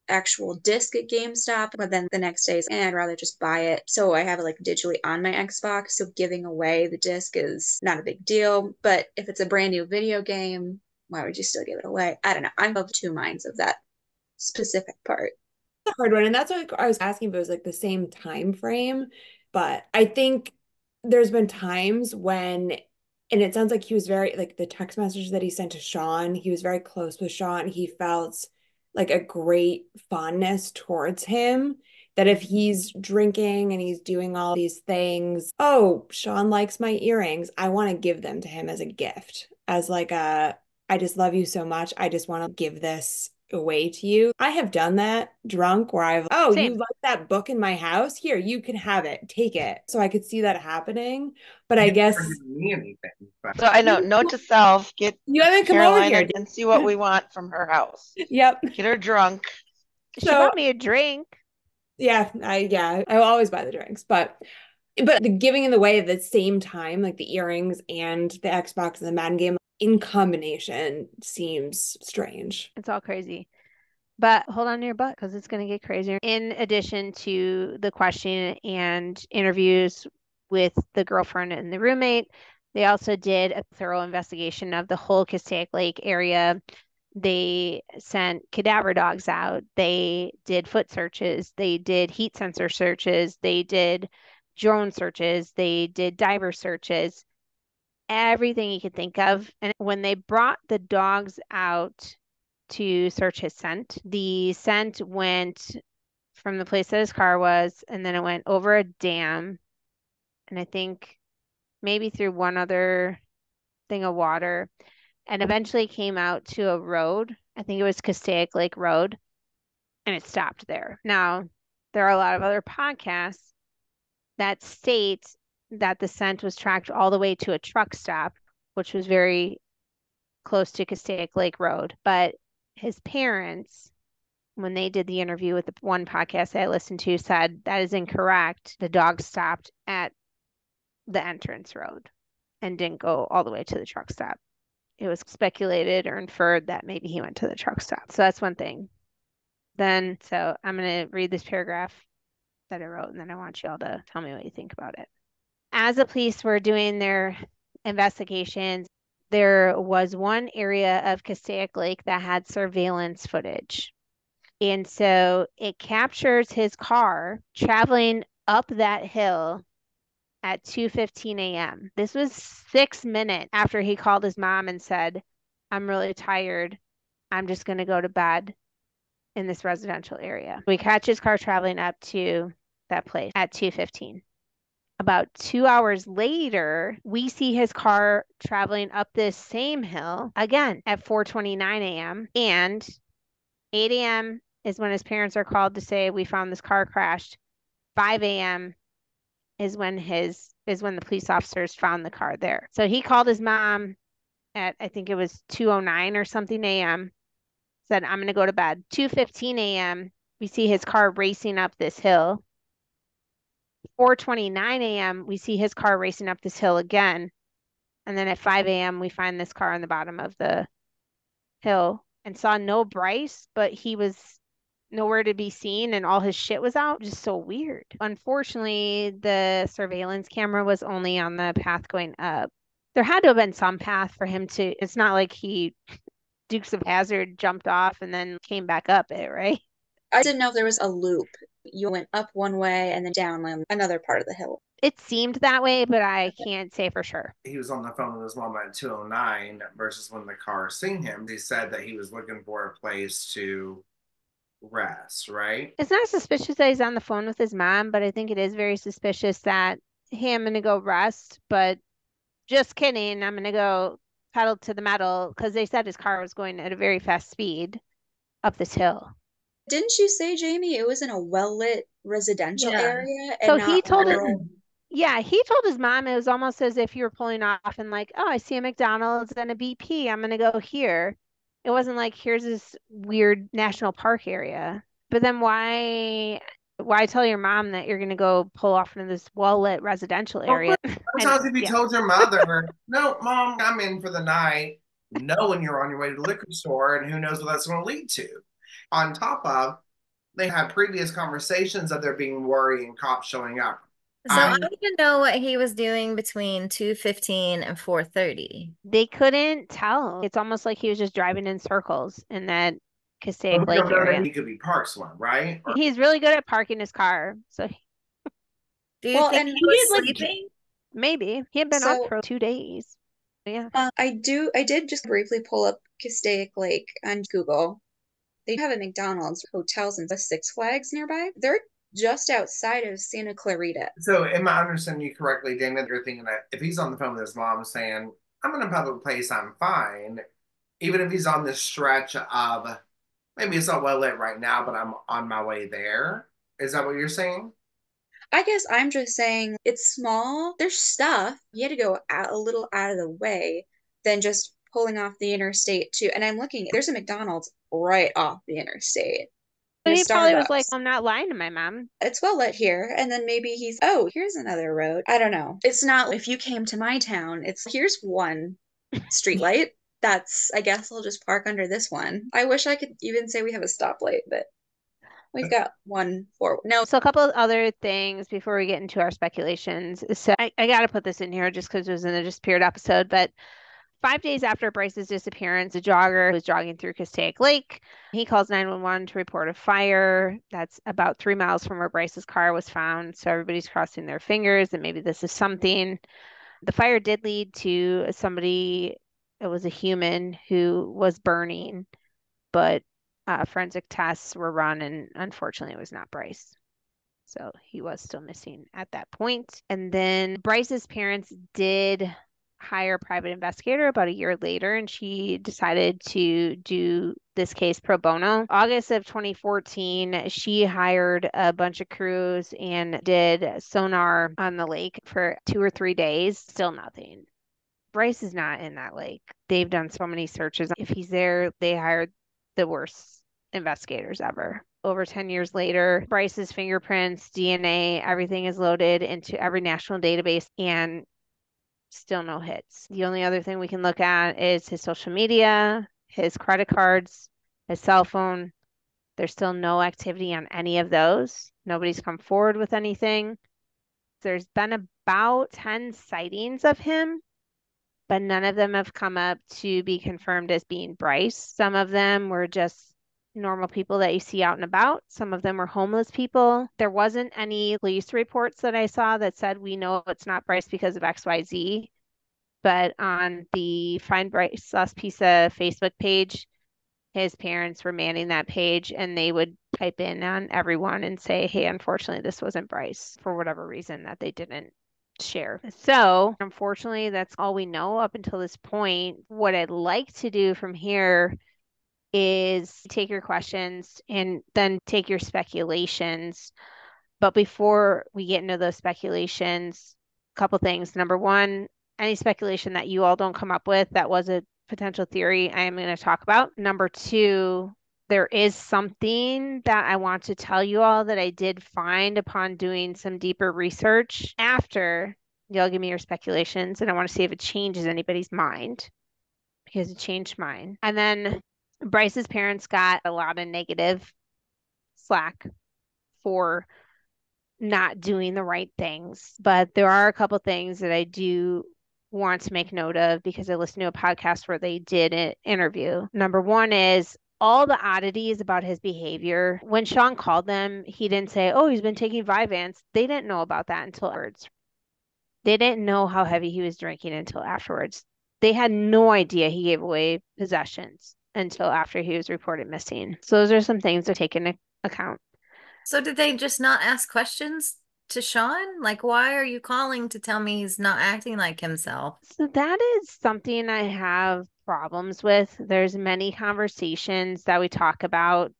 actual disc at GameStop, but then the next day, and I'd rather just buy it. So I have it like digitally on my Xbox. So giving away the disc is not a big deal. But if it's a brand new video game, why would you still give it away? I don't know. I'm of two minds of that specific part. A hard one. And that's what I was asking if it was like the same time frame. But I think there's been times when, and it sounds like he was very, like the text message that he sent to Sean, he was very close with Sean. He felt like a great fondness towards him. That if he's drinking and he's doing all these things, oh, Sean likes my earrings. I want to give them to him as a gift, as like a, I just love you so much. I just want to give this away to you. I have done that drunk where oh, you Same. like that book in my house? Here, you can have it. Take it. So I could see that happening. But I You guess never given me anything. But So I know, note to self, get you haven't come over Carolina here. and see what we want from her house. Yep. Get her drunk. She So bought me a drink. yeah, I will always buy the drinks, but the giving in the way at the same time, like the earrings and the Xbox and the Madden game in combination seems strange. It's all crazy. But hold on to your butt because it's going to get crazier. In addition to the question and interviews with the girlfriend and the roommate, they also did a thorough investigation of the whole Castaic Lake area. They sent cadaver dogs out. They did foot searches. They did heat sensor searches. They did drone searches. They did diver searches. Everything you could think of. And when they brought the dogs out to search his scent, the scent went from the place that his car was, and then it went over a dam, and I think maybe through one other thing of water, and eventually came out to a road. I think it was Castaic Lake Road, and it stopped there. Now, there are a lot of other podcasts that state that the scent was tracked all the way to a truck stop, which was very close to Castaic Lake Road. But his parents, when they did the interview with the one podcast I listened to, said that is incorrect. The dog stopped at the entrance road and didn't go all the way to the truck stop. It was speculated or inferred that maybe he went to the truck stop. So that's one thing. Then, so I'm going to read this paragraph that I wrote, and then I want you all to tell me what you think about it. As the police were doing their investigations, there was one area of Castaic Lake that had surveillance footage. And so it captures his car traveling up that hill at 2:15 a.m. This was 6 minutes after he called his mom and said, I'm really tired. I'm just going to go to bed in this residential area. We catch his car traveling up to that place at 2:15. About 2 hours later, we see his car traveling up this same hill again at 4:29 a.m. And 8 a.m. is when his parents are called to say we found this car crashed. 5 a.m. is when the police officers found the car there. So he called his mom at I think it was 2:09 or something a.m. Said I'm going to go to bed. 2:15 a.m. we see his car racing up this hill. 4:29 a.m. we see his car racing up this hill again. And then at 5 a.m. we find this car on the bottom of the hill and saw no Bryce, but he was nowhere to be seen and all his shit was out. Just so weird. Unfortunately, the surveillance camera was only on the path going up. There had to have been some path for him to, it's not like he Dukes of Hazzard jumped off and then came back up it, right? I didn't know if there was a loop. You went up one way and then down another part of the hill. It seemed that way, but I can't say for sure. He was on the phone with his mom at 2:09 versus when the car seen him. They said that he was looking for a place to rest, right? It's not suspicious that he's on the phone with his mom, but I think it is very suspicious that, hey, I'm going to go rest, but just kidding. I'm going to go pedal to the metal because they said his car was going at a very fast speed up this hill. Didn't you say, Jamie, it was in a well-lit residential area and So not he told rural? Yeah, he told his mom it was almost as if you were pulling off and like, oh, I see a McDonald's and a BP. I'm gonna go here. It wasn't like here's this weird national park area. But then why tell your mom that you're gonna go pull off into this well-lit residential area? Sometimes if you told your mother, no, mom, I'm in for the night, knowing you're on your way to the liquor store, and who knows what that's going to lead to. On top of, they had previous conversations of there being worry and cops showing up. So I I don't even know what he was doing between 2:15 and 4:30. They couldn't tell. It's almost like he was just driving in circles in that well, Castaic we Lake don't know that area. he could be parked somewhere, right? Or He's really good at parking his car. So Do you Well, think and he he was did like sleeping? maybe he had been up so. for 2 days. Yeah. I did just briefly pull up Castaic Lake on Google. They have a McDonald's, hotels, and Six Flags nearby. They're just outside of Santa Clarita. so, am I understanding you correctly, Damon? You're thinking that if he's on the phone with his mom saying, "I'm in a public place, I'm fine," even if he's on this stretch of maybe it's not well lit right now, but I'm on my way there. Is that what you're saying? I guess I'm just saying it's small. There's stuff. You had to go a little out of the way than just pulling off the interstate too. And I'm looking, there's a McDonald's right off the interstate So and a he probably was like, Starbucks. I'm not lying to my mom. It's well lit here. And then maybe he's, oh, here's another road. I don't know. It's not if you came to my town, it's here's one street light. That's, I guess I'll just park under this one. I wish I could even say we have a stoplight, but we've got one for no. So a couple of other things before we get into our speculations. So I got to put this in here just because it was in the disappeared episode, but 5 days after Bryce's disappearance, a jogger was jogging through Castaic Lake. He calls 911 to report a fire that's about 3 miles from where Bryce's car was found. So everybody's crossing their fingers that maybe this is something. The fire did lead to somebody, it was a human who was burning, but forensic tests were run, and unfortunately, it was not Bryce. So he was still missing at that point. And then Bryce's parents did hire a private investigator about a year later, and she decided to do this case pro bono. August of 2014, she hired a bunch of crews and did sonar on the lake for 2 or 3 days. Still nothing. Bryce is not in that lake. They've done so many searches. If he's there, they hired the worst investigators ever. Over 10 years later, Bryce's fingerprints, DNA, everything is loaded into every national database and still no hits. The only other thing we can look at is his social media, his credit cards, his cell phone. There's still no activity on any of those. Nobody's come forward with anything. There's been about 10 sightings of him, but none of them have come up to be confirmed as being Bryce. Some of them were just normal people that you see out and about. Some of them were homeless people. There wasn't any police reports that I saw that said we know it's not Bryce because of XYZ. But on the Find Bryce Laspisa Facebook page, his parents were manning that page and they would type in on everyone and say, hey, unfortunately, this wasn't Bryce for whatever reason that they didn't share. So, unfortunately, that's all we know up until this point. What I'd like to do from here is take your questions and then take your speculations. But before we get into those speculations, a couple things. Number one, any speculation that you all don't come up with that was a potential theory, I am going to talk about. Number two, there is something that I want to tell you all that I did find upon doing some deeper research after y'all give me your speculations, and I want to see if it changes anybody's mind because it changed mine. And then Bryce's parents got a lot of negative slack for not doing the right things. But there are a couple things that I do want to make note of because I listened to a podcast where they did an interview. Number one is all the oddities about his behavior. When Sean called them, he didn't say, oh, he's been taking Vyvanse. They didn't know about that until afterwards. They didn't know how heavy he was drinking until afterwards. They had no idea he gave away possessions until after he was reported missing. So those are some things to take into account. So did they just not ask questions to Sean? Like, why are you calling to tell me he's not acting like himself? So that is something I have problems with. There's many conversations that we talk about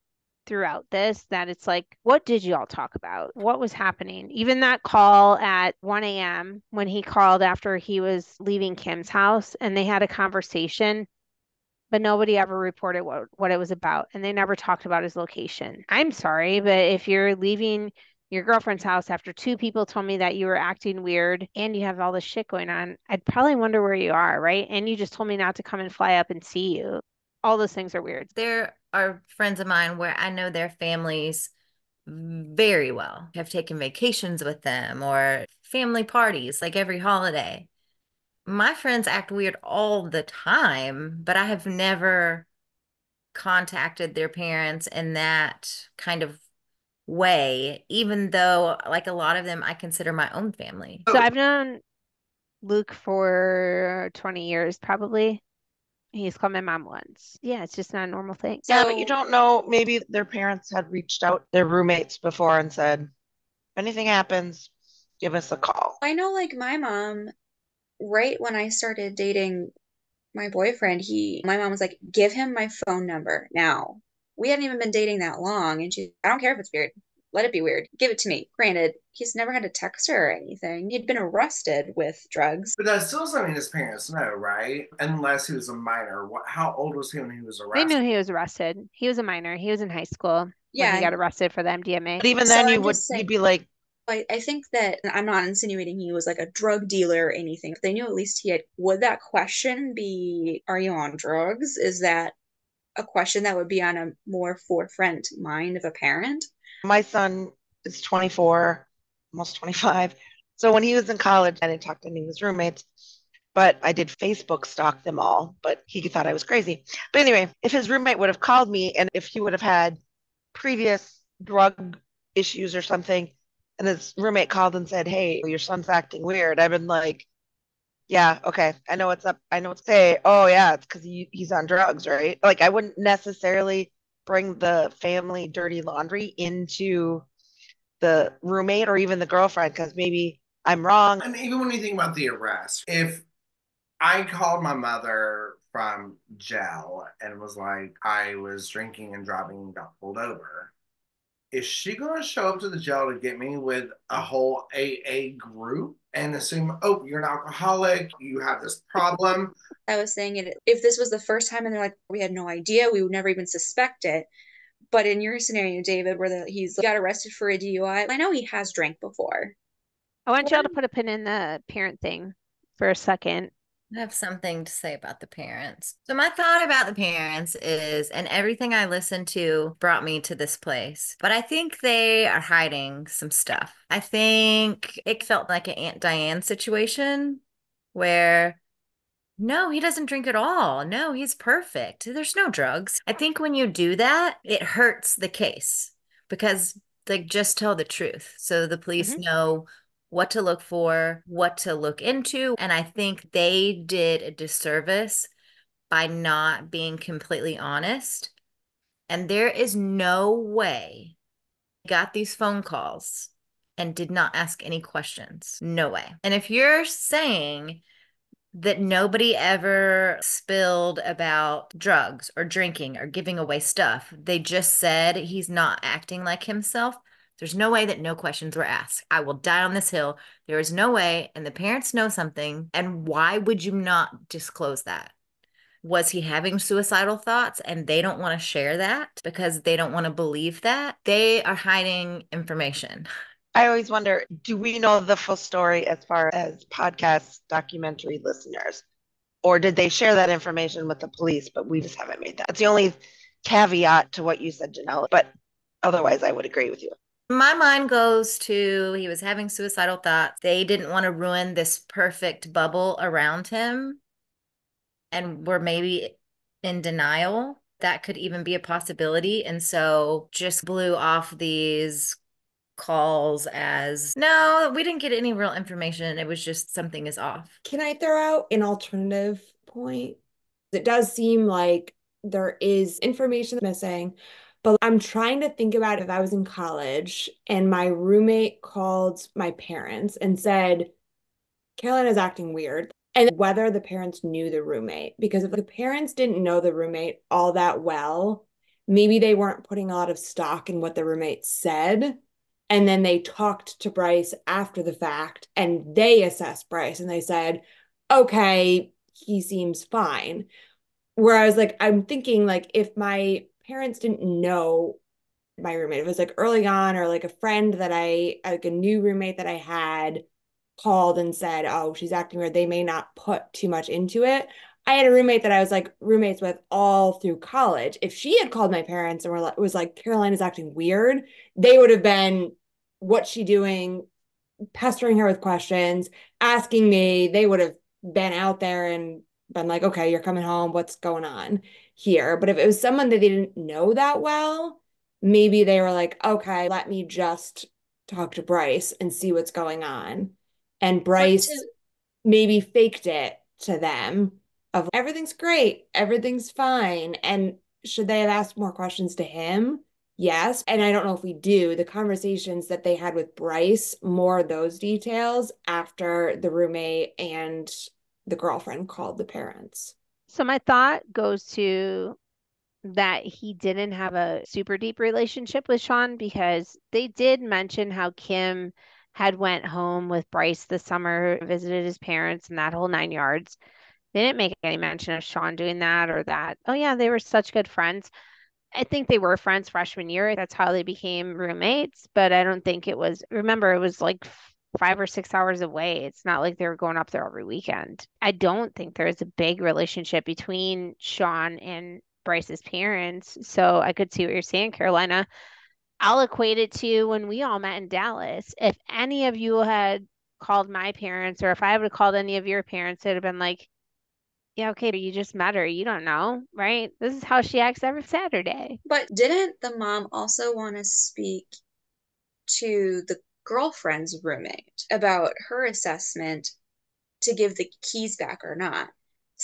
throughout this that it's like, what did y'all talk about? What was happening? Even that call at 1 a.m. when he called after he was leaving Kim's house and they had a conversation, but nobody ever reported what it was about. And they never talked about his location. I'm sorry, but if you're leaving your girlfriend's house after two people told me that you were acting weird and you have all this shit going on, I'd probably wonder where you are, right? And you just told me not to come and fly up and see you. All those things are weird. There are friends of mine where I know their families very well. I've taken vacations with them or family parties like every holiday. My friends act weird all the time, but I have never contacted their parents in that kind of way, even though, like, a lot of them I consider my own family. So I've known Luke for 20 years, probably. He's called my mom once. Yeah, it's just not a normal thing. Yeah, but you So don't know. Maybe their parents had reached out their roommates before and said, if anything happens, give us a call. I know, like my mom, right when I started dating my boyfriend, my mom was like, give him my phone number now. We hadn't even been dating that long. And I don't care if it's weird. Let it be weird. Give it to me. Granted, he's never had to text her or anything. He'd been arrested with drugs. But that still doesn't mean his parents know, right? Unless he was a minor. How old was he when he was They knew arrested? he was arrested. He was a minor. He was in high school when he Yeah. got arrested for the MDMA. But even So then, I'm just saying, you'd be like, I think that I'm not insinuating he was like a drug dealer or anything. If they knew at least would that question be, are you on drugs? Is that a question that would be on a more forefront mind of a parent? my son is 24, almost 25. So when he was in college, I didn't talk to any of his roommates, but I did Facebook stalk them all, but he thought I was crazy. But anyway, if his roommate would have called me and if he would have had previous drug issues or something, and his roommate called and said, hey, your son's acting weird, I've been like, yeah, okay, I know what's up. I know what's say. Oh, yeah, it's because he's on drugs, right? Like, I wouldn't necessarily bring the family dirty laundry into the roommate or even the girlfriend because maybe I'm wrong. And even when you think about the arrest, if I called my mother from jail and was like, I was drinking and driving and got pulled over, is she going to show up to the jail to get me with a whole AA group and assume, oh, you're an alcoholic, you have this problem? I was saying it if this was the first time and they're like, we had no idea, we would never even suspect it. But in your scenario, David, where he's got arrested for a DUI, I know he has drank before. I want y'all to put a pin in the parent thing for a second. I have something to say about the parents. So my thought about the parents is, and everything I listened to brought me to this place, but I think they are hiding some stuff. I think it felt like an Aunt Diane situation where no, he doesn't drink at all. No, he's perfect. There's no drugs. I think when you do that, it hurts the case because they just tell the truth. So the police know what to look for, what to look into. And I think they did a disservice by not being completely honest. And there is no way they got these phone calls and did not ask any questions. No way. And if you're saying that nobody ever spilled about drugs or drinking or giving away stuff. They just said he's not acting like himself. There's no way that no questions were asked. I will die on this hill. There is no way. And the parents know something. And why would you not disclose that? Was he having suicidal thoughts and they don't want to share that because they don't want to believe that? They are hiding information. I always wonder, do we know the full story as far as podcast documentary listeners? Or did they share that information with the police, but we just haven't made that? That's the only caveat to what you said, Janelle. But otherwise, I would agree with you. My mind goes to he was having suicidal thoughts. They didn't want to ruin this perfect bubble around him and were maybe in denial. That could even be a possibility. And so just blew off these calls as no, we didn't get any real information. It was just something is off. Can I throw out an alternative point? It does seem like there is information missing, but I'm trying to think about if I was in college and my roommate called my parents and said, Caroline is acting weird, and whether the parents knew the roommate. Because if the parents didn't know the roommate all that well, maybe they weren't putting a lot of stock in what the roommate said. And then they talked to Bryce after the fact and they assessed Bryce and they said, okay, he seems fine. Whereas, like, I'm thinking, like, if my parents didn't know my roommate, if it was like early on or like a friend that like a new roommate that I had called and said, oh, she's acting weird, they may not put too much into it. I had a roommate that I was like roommates with all through college. If she had called my parents and was like, Caroline is acting weird, they would have been, what's she doing? Pestering her with questions, asking me. They would have been out there and been like, okay, you're coming home. What's going on here? But if it was someone that they didn't know that well, maybe they were like, okay, let me just talk to Bryce and see what's going on. And But Bryce to maybe faked it to them of everything's great, everything's fine. And should they have asked more questions to him? Yes. And I don't know if we do the conversations that they had with Bryce, more of those details after the roommate and the girlfriend called the parents. So my thought goes to that he didn't have a super deep relationship with Sean because they did mention how Kim had went home with Bryce this summer, visited his parents and that whole 9 yards. They didn't make any mention of Sean doing that or that. Oh yeah, they were such good friends. I think they were friends freshman year. That's how they became roommates, but I don't think it was, remember, it was like 5 or 6 hours away. It's not like they were going up there every weekend. I don't think there is a big relationship between Sean and Bryce's parents. So I could see what you're saying, Carolina. I'll equate it to when we all met in Dallas. If any of you had called my parents, or if I would have called any of your parents, it'd have been like, yeah, okay, but you just met her. You don't know, right? This is how she acts every Saturday. but didn't the mom also want to speak to the girlfriend's roommate about her assessment to give the keys back or not?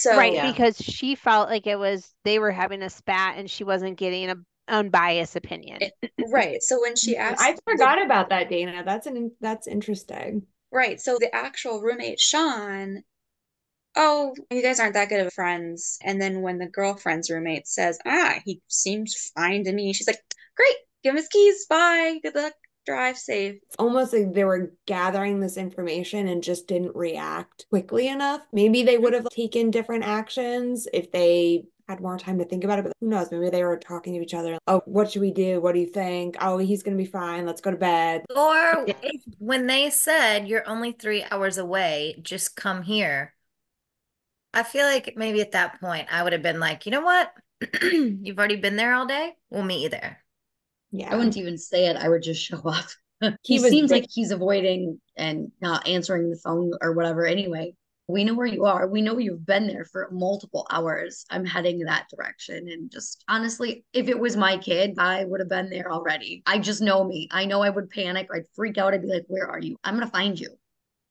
Right, So, Yeah. because she felt like it was they were having a spat and she wasn't getting a unbiased opinion. it, right. So when she I asked the forgot about that, Dana. That's interesting. right, so the actual roommate Sean, oh, you guys aren't that good of friends. And then when the girlfriend's roommate says, he seems fine to me, she's like, great, give him his keys, bye, good luck, drive safe. It's almost like they were gathering this information and just didn't react quickly enough. Maybe they would have taken different actions if they had more time to think about it, but who knows? Maybe they were talking to each other. Oh, what should we do? What do you think? Oh, he's going to be fine. Let's go to bed. Or if, when they said you're only 3 hours away, just come here. I feel like maybe at that point I would have been like, you know what? You've already been there all day. We'll meet you there. I Yeah. wouldn't even say it. I would just show up. He He was seems like he's avoiding and not answering the phone or whatever anyway. We know where you are. We know you've been there for multiple hours. I'm heading that direction. And just honestly, if it was my kid, I would have been there already. I just know me. I know I would panic. I'd freak out. I'd be like, where are you? I'm going to find you.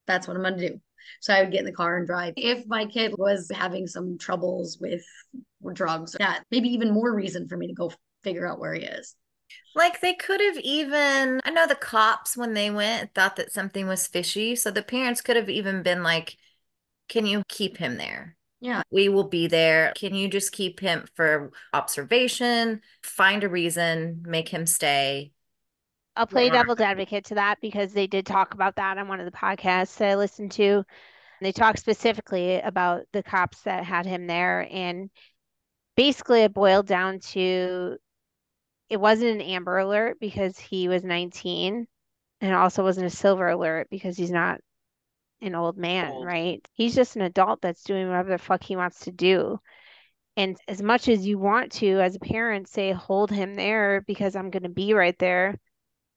That's what I'm going to do. So I would get in the car and drive. If my kid was having some troubles with drugs, that maybe even more reason for me to go figure out where he is. Like they could have even, I know the cops when they went thought that something was fishy. So the parents could have even been like, can you keep him there? Yeah. We will be there. Can you just keep him for observation? Find a reason, make him stay. I'll play devil's advocate to that because they did talk about that on one of the podcasts that I listened to. And they talked specifically about the cops that had him there. And basically, it boiled down to it wasn't an Amber Alert because he was 19, and it also wasn't a Silver Alert because he's not an old man, Old. right? He's just an adult that's doing whatever the fuck he wants to do. And as much as you want to, as a parent, say, hold him there because I'm going to be right there,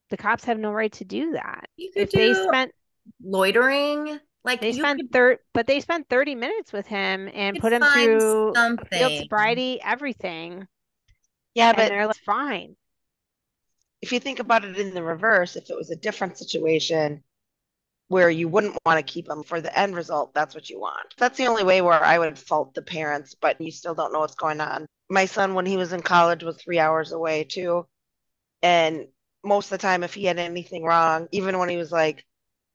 the cops have no right to do that. You could If they do spent loitering. Like they you spent third, but they spent 30 minutes with him and could put him find through a field something. sobriety, everything, Yeah, and but they're like, fine. if you think about it in the reverse, if it was a different situation where you wouldn't want to keep them for the end result, that's what you want. That's the only way where I would fault the parents, but you still don't know what's going on. My son, when he was in college, was 3 hours away too. And most of the time, if he had anything wrong, even when he was like,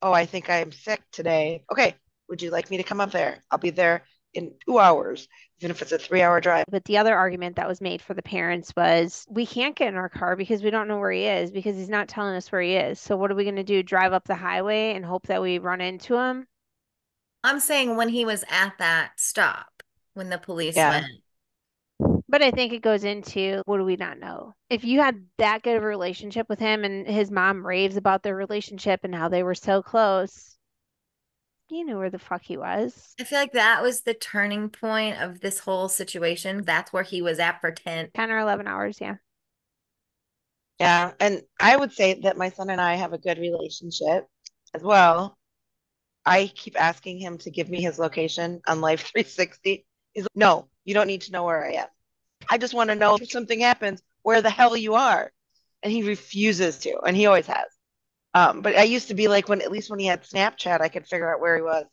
oh, I think I'm sick today. Okay, would you like me to come up there? I'll be there in 2 hours, even if it's a 3 hour drive. But the other argument that was made for the parents was we can't get in our car because we don't know where he is because he's not telling us where he is. So what are we going to do? Drive up the highway and hope that we run into him? I'm saying when he was at that stop, when the police Yeah. went. But I think it goes into what do we not know? If you had that good of a relationship with him and his mom raves about their relationship and how they were so close, He knew where the fuck he was. I feel like that was the turning point of this whole situation. That's where he was at for 10. 10 or 11 hours, yeah. Yeah, and I would say that my son and I have a good relationship as well. I keep asking him to give me his location on Life 360. He's like, no, you don't need to know where I am. I just want to know if something happens, where the hell you are. And he refuses to, and he always has. But I used to be like, when at least when he had Snapchat, I could figure out where he was.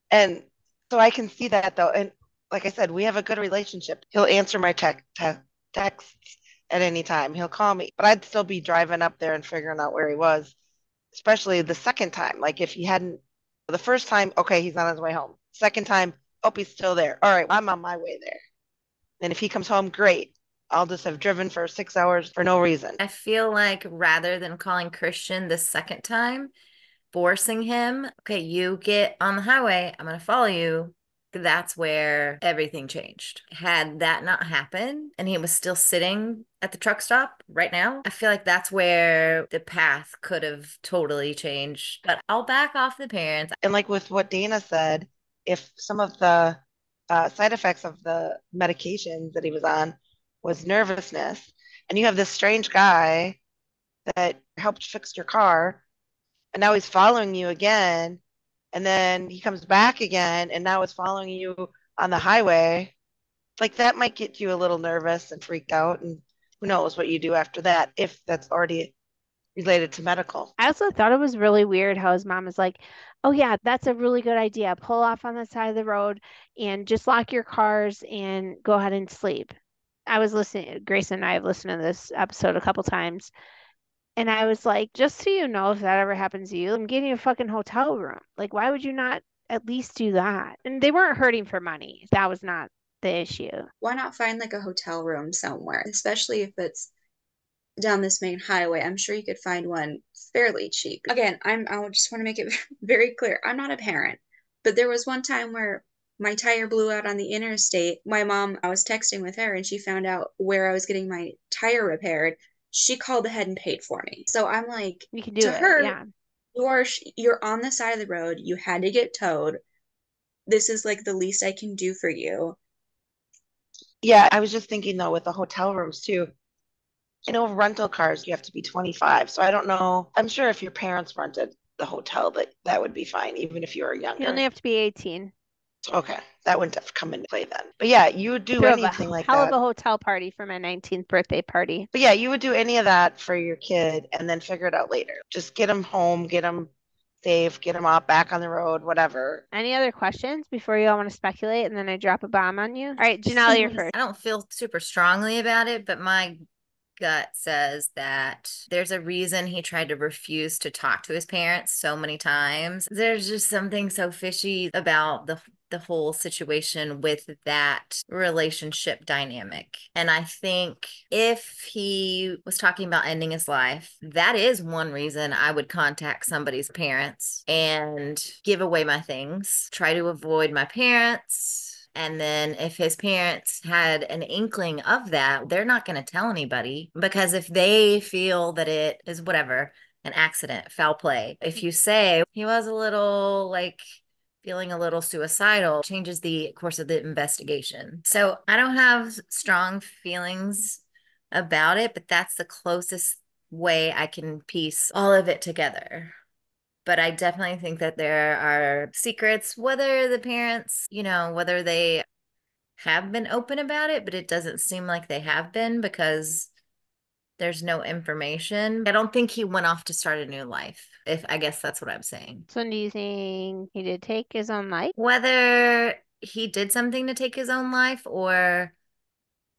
And so I can see that though. And like I said, we have a good relationship. He'll answer my texts at any time. He'll call me, but I'd still be driving up there and figuring out where he was, especially the second time. Like if he hadn't, the first time, okay, he's on his way home. Second time, oh, he's still there. All right, I'm on my way there. And if he comes home, great. I'll just have driven for 6 hours for no reason. I feel like rather than calling Christian the second time, forcing him, okay, you get on the highway, I'm going to follow you. That's where everything changed. Had that not happened and he was still sitting at the truck stop right now, I feel like that's where the path could have totally changed. But I'll back off the parents. And like with what Dana said, if some of the side effects of the medications that he was on was nervousness, and you have this strange guy that helped fix your car, and now he's following you again, and then he comes back again, and now is following you on the highway, like that might get you a little nervous and freaked out, and who knows what you do after that if that's already related to medical. I also thought it was really weird how his mom was like, oh, yeah, that's a really good idea. Pull off on the side of the road and just lock your cars and go ahead and sleep. I was listening, Grace and I have listened to this episode a couple times. And I was like, just so you know, if that ever happens to you, I'm getting you a fucking hotel room. Like, why would you not at least do that? And they weren't hurting for money. That was not the issue. Why not find like a hotel room somewhere, especially if it's down this main highway? I'm sure you could find one fairly cheap. Again, I just want to make it very clear. I'm not a parent, but there was one time where my tire blew out on the interstate. My mom, I was texting with her and she found out where I was getting my tire repaired. She called ahead and paid for me. So I'm like, You can do to it. her, Yeah. you're on the side of the road. You had to get towed. This is like the least I can do for you. Yeah, I was just thinking though with the hotel rooms too. I know rental cars you have to be 25, so I don't know. I'm sure if your parents rented the hotel that would be fine, even if you were You younger. only have to be 18. Okay, that wouldn't have come into play then. But yeah, you would do Threw up anything a like hell of that. a hotel party for my 19th birthday party. But yeah, you would do any of that for your kid and then figure it out later. Just get them home, get them safe, get them off back on the road, whatever. Any other questions before you all want to speculate and then I drop a bomb on you? All right, Janelle, you're first. I don't feel super strongly about it, but my gut says that there's a reason he tried to refuse to talk to his parents so many times. There's just something so fishy about the whole situation with that relationship dynamic. And I think if he was talking about ending his life, that is one reason I would contact somebody's parents and give away my things, try to avoid my parents. And then if his parents had an inkling of that, they're not going to tell anybody, because if they feel that it is whatever, an accident, foul play, if you say he was a little like feeling a little suicidal, changes the course of the investigation. So I don't have strong feelings about it, but that's the closest way I can piece all of it together. But I definitely think that there are secrets, whether the parents, whether they have been open about it, but it doesn't seem like they have been because there's no information. I don't think he went off to start a new life, if I guess that's what I'm saying. So do you think he did take his own life? Whether he did something to take his own life or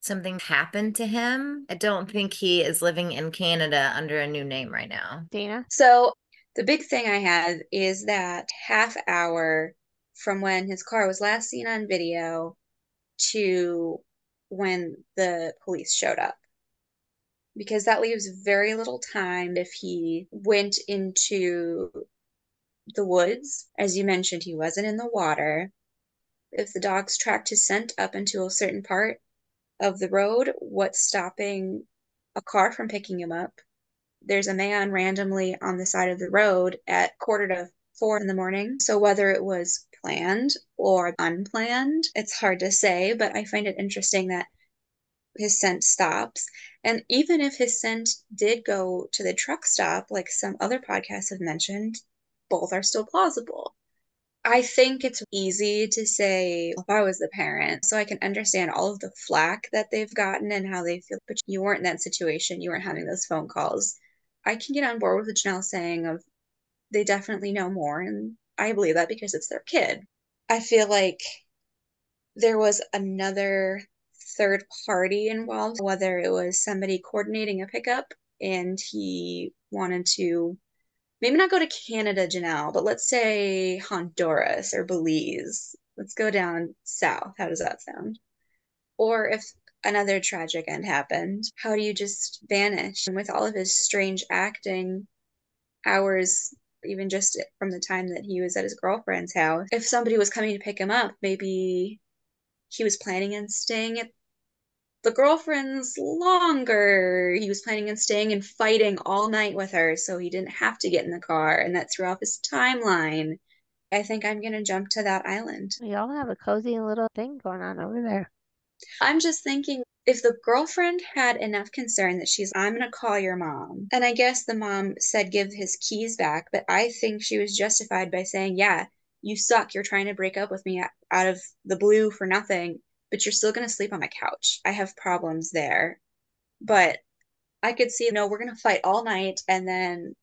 something happened to him, I don't think he is living in Canada under a new name right now. Dana? So the big thing I have is that half hour from when his car was last seen on video to when the police showed up. Because that leaves very little time if he went into the woods. As you mentioned, he wasn't in the water. If the dogs tracked his scent up into a certain part of the road, what's stopping a car from picking him up? There's a man randomly on the side of the road at quarter to 4 in the morning. So whether it was planned or unplanned, it's hard to say, but I find it interesting that his scent stops. And even if his scent did go to the truck stop, like some other podcasts have mentioned, both are still plausible. I think it's easy to say if I was the parent, so I can understand all of the flack that they've gotten and how they feel, but you weren't in that situation. You weren't having those phone calls. I can get on board with Janelle saying of they definitely know more, and I believe that because it's their kid. I feel like there was another third party involved, whether it was somebody coordinating a pickup and he wanted to maybe not go to Canada, Janelle, but let's say Honduras or Belize. Let's go down south. How does that sound? Or if another tragic end happened, how do you just vanish? And with all of his strange acting, hours, even just from the time that he was at his girlfriend's house, if somebody was coming to pick him up, maybe he was planning on staying at the girlfriend's longer. He was planning on staying and fighting all night with her so he didn't have to get in the car, and that threw off his timeline. I think I'm going to jump to that island. We all have a cozy little thing going on over there. I'm just thinking if the girlfriend had enough concern that I'm going to call your mom, and I guess the mom said give his keys back, but I think she was justified by saying, yeah, you suck. You're trying to break up with me out of the blue for nothing, but you're still going to sleep on my couch. I have problems there. But I could see, no, we're going to fight all night and then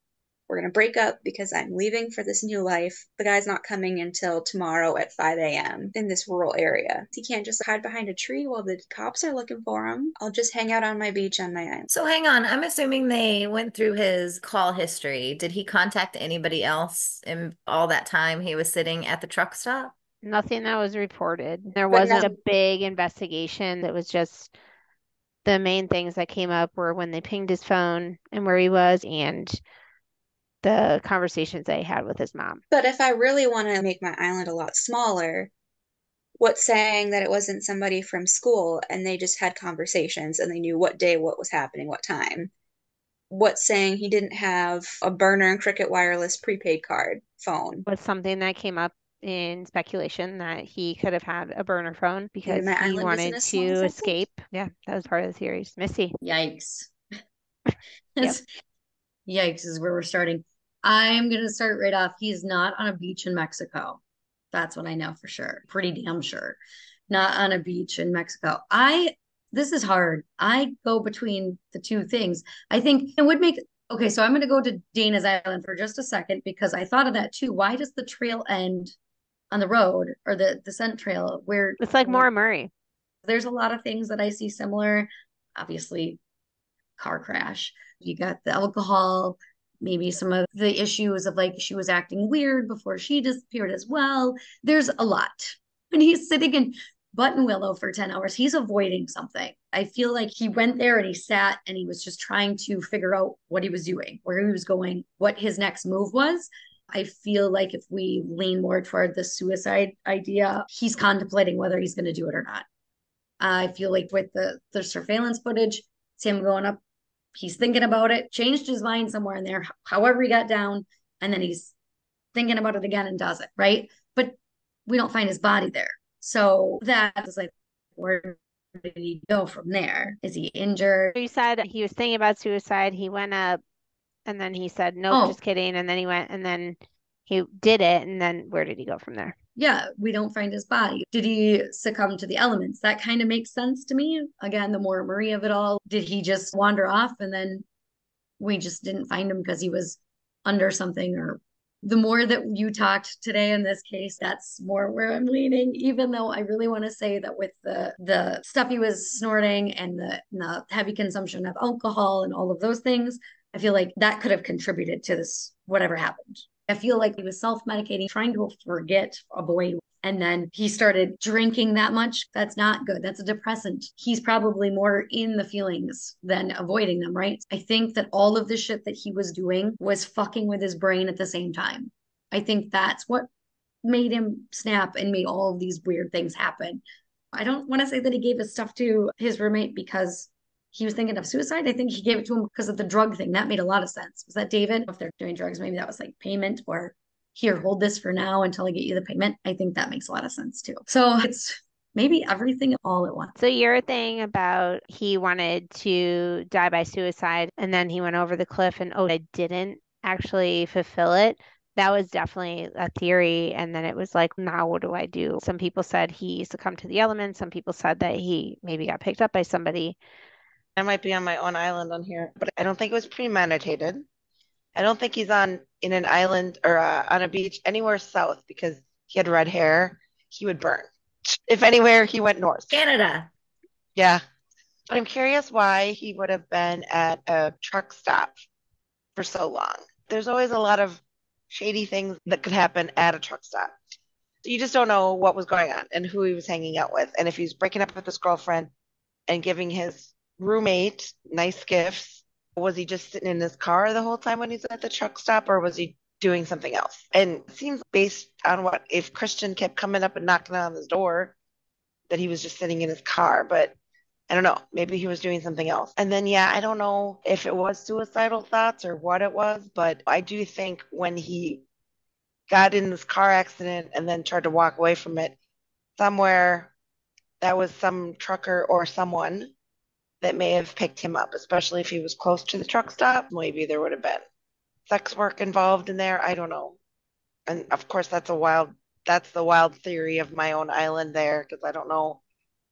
we're going to break up because I'm leaving for this new life. The guy's not coming until tomorrow at 5 a.m. in this rural area. He can't just hide behind a tree while the cops are looking for him. I'll just hang out on my beach on my island. So hang on, I'm assuming they went through his call history. Did he contact anybody else in all that time he was sitting at the truck stop? Nothing that was reported. There But wasn't a no, big investigation. It was just the main things that came up were when they pinged his phone and where he was and the conversations that he had with his mom. but if I really want to make my island a lot smaller, what's saying that it wasn't somebody from school and they just had conversations and they knew what day, what was happening, what time? What's saying he didn't have a burner and Cricket Wireless prepaid card phone? Was something that came up in speculation that he could have had a burner phone Maybe because my he island isn't wanted as to small as I think. escape. Yeah, that was part of the series. Missy. Yikes. Yep. Yikes is where we're starting. I'm going to start right off. He's not on a beach in Mexico. That's what I know for sure. Pretty damn sure. Not on a beach in Mexico. This is hard. I go between the two things. I think it would make, okay, so I'm going to go to Dana's Island for just a second because I thought of that too. Why does the trail end on the road or the scent trail where It's like Maura Murray. there's a lot of things that I see similar? Obviously, car crash. You got the alcohol, maybe some of the issues of like she was acting weird before she disappeared as well. There's a lot. When he's sitting in Button Willow for 10 hours, he's avoiding something. I feel like he went there and he sat and he was just trying to figure out what he was doing, where he was going, what his next move was. I feel like if we lean more toward the suicide idea, he's contemplating whether he's going to do it or not. I feel like with the surveillance footage, it's him going up, he's thinking about it, changed his mind somewhere in there, however he got down, and then he's thinking about it again and does it, right? But we don't find his body there. So that is like, where did he go from there? Is he injured? You said he was thinking about suicide. He went up and then he said, nope, Oh, just kidding. And then he went and then he did it. And then where did he go from there? yeah, we don't find his body. Did he succumb to the elements? That kind of makes sense to me. Again, the more Marie of it all. Did he just wander off and then we just didn't find him because he was under something? Or the more that you talked today in this case, that's more where I'm leaning, even though I really want to say that with the stuff he was snorting and the heavy consumption of alcohol and all of those things, I feel like that could have contributed to this, whatever happened. I feel like he was self-medicating, trying to forget a boy. And then he started drinking that much. That's not good. That's a depressant. He's probably more in the feelings than avoiding them, right? I think that all of the shit that he was doing was fucking with his brain at the same time. I think that's what made him snap and made all of these weird things happen. I don't want to say that he gave his stuff to his roommate because he was thinking of suicide. I think he gave it to him because of the drug thing. That made a lot of sense. Was that David? If they're doing drugs, maybe that was like payment or here, hold this for now until I get you the payment. I think that makes a lot of sense too. So it's maybe everything all at once. So your thing about he wanted to die by suicide and then he went over the cliff and I didn't actually fulfill it. That was definitely a theory. And then it was like, now what do I do? Some people said he succumbed to the elements. Some people said that he maybe got picked up by somebody. I might be on my own island on here, but I don't think it was premeditated. I don't think he's on in an island or on a beach anywhere south because he had red hair. He would burn. If anywhere, he went north. Canada. Yeah. But I'm curious why he would have been at a truck stop for so long. There's always a lot of shady things that could happen at a truck stop. You just don't know what was going on and who he was hanging out with. And if he's breaking up with his girlfriend and giving his roommate nice gifts, was he just sitting in his car the whole time when he's at the truck stop, or was he doing something else? And it seems based on what if Christian kept coming up and knocking on his door that he was just sitting in his car, but I don't know. Maybe he was doing something else. And then, yeah, I don't know if it was suicidal thoughts or what it was, but I do think when he got in this car accident and then tried to walk away from it, somewhere that was some trucker or someone that may have picked him up, especially if he was close to the truck stop. Maybe there would have been sex work involved in there. I don't know. And of course, that's the wild theory of my own island there, because I don't know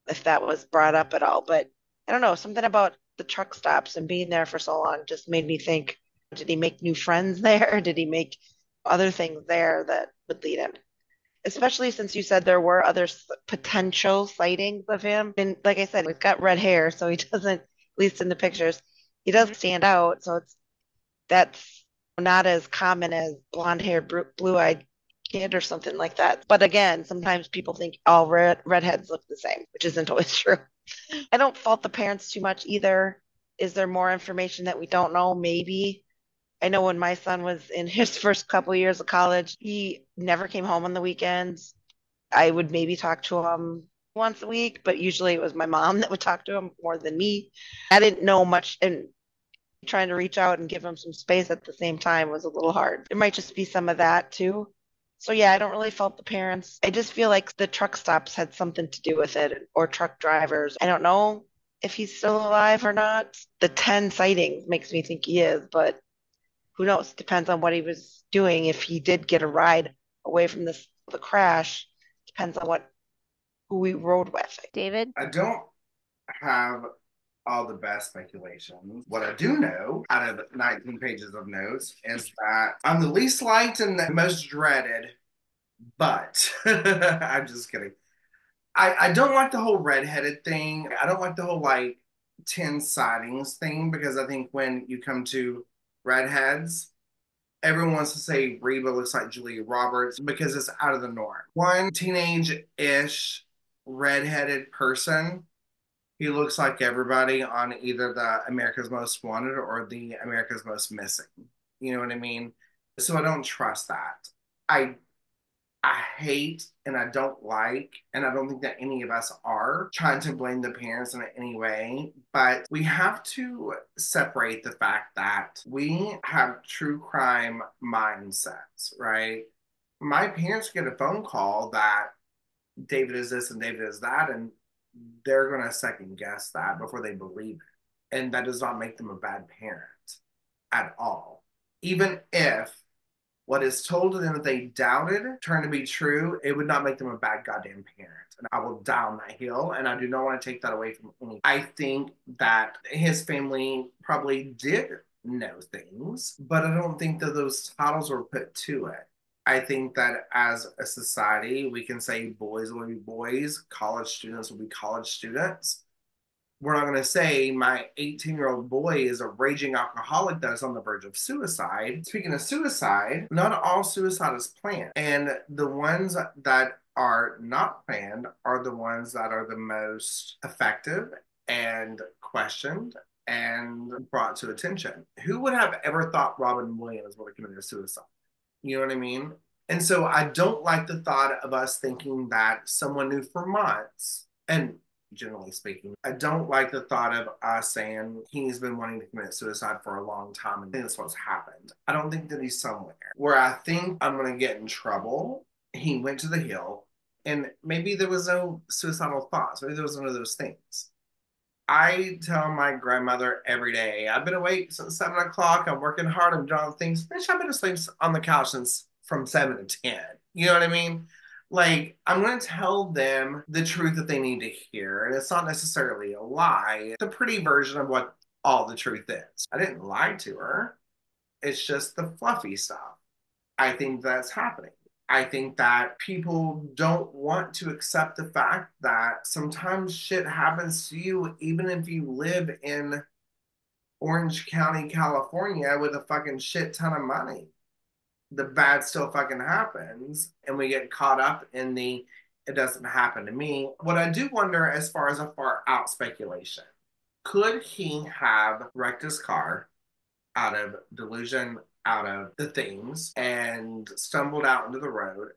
if that was brought up at all. But I don't know, something about the truck stops and being there for so long just made me think, did he make new friends there? Did he make other things there that would lead him? Especially since you said there were other potential sightings of him. And like I said, he's got red hair, so he doesn't, at least in the pictures, he doesn't stand out. So that's not as common as blonde haired, blue eyed kid or something like that. But again, sometimes people think all redheads look the same, which isn't always true. I don't fault the parents too much either. Is there more information that we don't know? Maybe. I know when my son was in his first couple of years of college, he never came home on the weekends. I would maybe talk to him once a week, but usually it was my mom that would talk to him more than me. I didn't know much, and trying to reach out and give him some space at the same time was a little hard. It might just be some of that too. So yeah, I don't really fault the parents. I just feel like the truck stops had something to do with it, or truck drivers. I don't know if he's still alive or not. The 10 sightings makes me think he is, but who knows? Depends on what he was doing. If he did get a ride away from the crash, depends on who we rode with. David? I don't have all the best speculations. What I do know out of 19 pages of notes is that I'm the least liked and the most dreaded, but I'm just kidding. I don't like the whole redheaded thing. I don't like the whole like 10 sightings thing, because I think when you come to redheads, everyone wants to say Reba looks like Julia Roberts because it's out of the norm. One teenage-ish redheaded person, he looks like everybody on either the America's Most Wanted or the America's Most Missing. You know what I mean? So I don't trust that. I hate and I don't like, and I don't think that any of us are trying to blame the parents in any way, but we have to separate the fact that we have true crime mindsets, right? My parents get a phone call that David is this and David is that, and they're going to second guess that before they believe it. And that does not make them a bad parent at all. Even if what is told to them that they doubted turned to be true, it would not make them a bad goddamn parent. And I will die on that hill, and I do not want to take that away from anyone. I think that his family probably did know things, but I don't think that those titles were put to it. I think that as a society, we can say boys will be boys, college students will be college students. We're not going to say my 18-year-old boy is a raging alcoholic that is on the verge of suicide. Speaking of suicide, not all suicide is planned. And the ones that are not planned are the ones that are the most effective and questioned and brought to attention. Who would have ever thought Robin Williams would have committed suicide? You know what I mean? And so I don't like the thought of us thinking that someone knew for months, and generally speaking. I don't like the thought of us saying he's been wanting to commit suicide for a long time and that's what's happened. I don't think that he's somewhere. Where I think I'm going to get in trouble, he went to the hill and maybe there was no suicidal thoughts. Maybe there was none of those things. I tell my grandmother every day, I've been awake since 7 o'clock. I'm working hard. I'm drawing things. Bitch, I've been asleep on the couch since from 7 to 10. You know what I mean? Like, I'm going to tell them the truth that they need to hear. And it's not necessarily a lie, it's a pretty version of what all the truth is. I didn't lie to her, it's just the fluffy stuff. I think that's happening. I think that people don't want to accept the fact that sometimes shit happens to you, even if you live in Orange County, California, with a fucking shit ton of money. The bad still fucking happens, and we get caught up in the it doesn't happen to me. What I do wonder, as far as a far out speculation, could he have wrecked his car out of delusion, out of the things, and stumbled out into the road?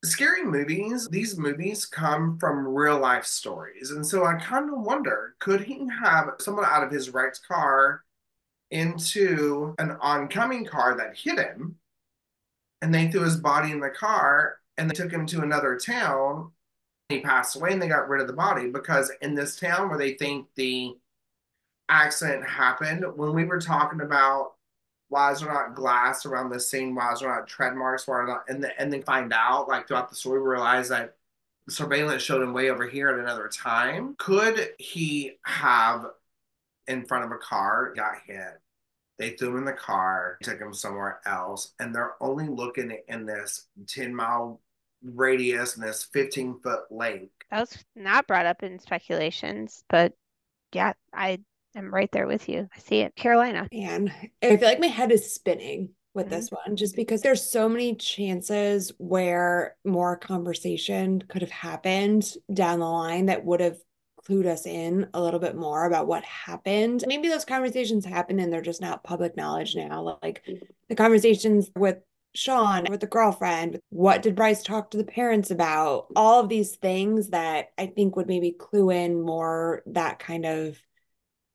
Scary movies, these movies come from real life stories. And so I kind of wonder, could he have someone out of his wrecked car into an oncoming car that hit him, and they threw his body in the car and they took him to another town? He passed away and they got rid of the body because in this town where they think the accident happened, when we were talking about why is there not glass around the scene, why is there not tread marks, why are not, and then find out, like throughout the story, we realize that surveillance showed him way over here at another time. Could he have in front of a car, got hit, they threw him in the car, took him somewhere else, and they're only looking in this 10-mile radius in this 15-foot lake? That was not brought up in speculations, but yeah, I am right there with you. I see it. Carolina. And I feel like my head is spinning with Mhm. this one just because there's so many chances where more conversation could have happened down the line that would have clued us in a little bit more about what happened. Maybe those conversations happen and they're just not public knowledge now. Like the conversations with Sean, with the girlfriend, what did Bryce talk to the parents about? All of these things that I think would maybe clue in more that kind of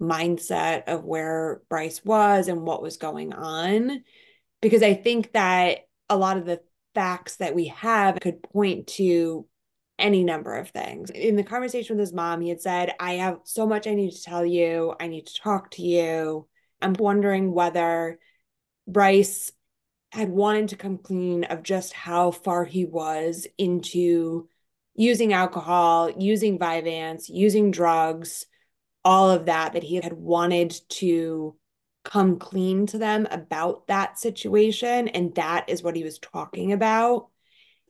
mindset of where Bryce was and what was going on. Because I think that a lot of the facts that we have could point to any number of things. In the conversation with his mom, he had said, I have so much I need to tell you. I need to talk to you. I'm wondering whether Bryce had wanted to come clean of just how far he was into using alcohol, using Vyvanse, using drugs, all of that, that he had wanted to come clean to them about that situation. And that is what he was talking about.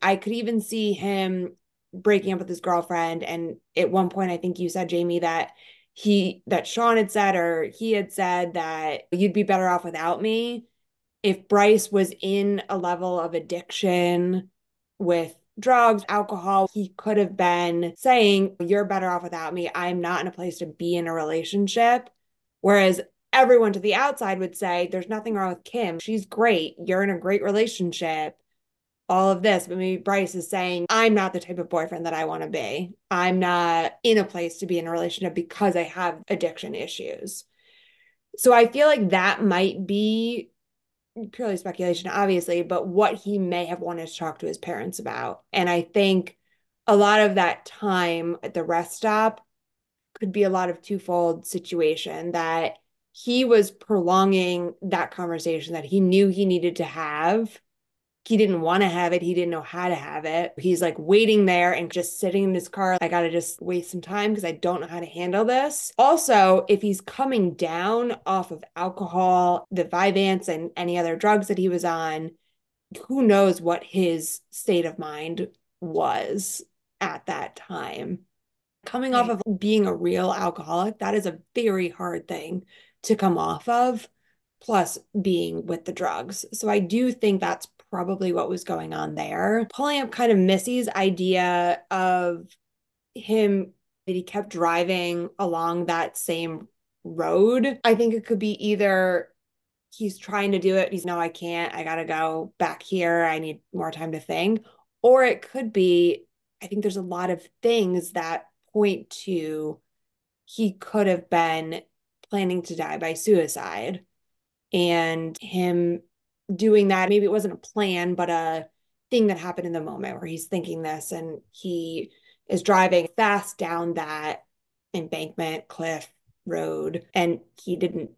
I could even see him breaking up with his girlfriend. And at one point, I think you said, Jamie, that Sean had said, or he had said that you'd be better off without me. If Bryce was in a level of addiction with drugs, alcohol, he could have been saying, you're better off without me. I'm not in a place to be in a relationship. Whereas everyone to the outside would say, there's nothing wrong with Kim. She's great. You're in a great relationship. All of this. But maybe Bryce is saying, I'm not the type of boyfriend that I want to be. I'm not in a place to be in a relationship because I have addiction issues. So I feel like that might be purely speculation, obviously, but what he may have wanted to talk to his parents about. And I think a lot of that time at the rest stop could be a lot of twofold situation that he was prolonging that conversation that he knew he needed to have. He didn't want to have it. He didn't know how to have it. He's like waiting there and just sitting in his car. I got to just waste some time because I don't know how to handle this. Also, if he's coming down off of alcohol, the Vyvanse, and any other drugs that he was on, who knows what his state of mind was at that time. Coming off of being a real alcoholic, that is a very hard thing to come off of, plus being with the drugs. So I do think that's probably what was going on there. Pulling up kind of Missy's idea of him that he kept driving along that same road. I think it could be either he's trying to do it, he's no, I can't, I gotta go back here, I need more time to think. Or it could be, I think there's a lot of things that point to he could have been planning to die by suicide. And him doing that, maybe it wasn't a plan, but a thing that happened in the moment where he's thinking this and he is driving fast down that embankment, cliff, road, and he didn't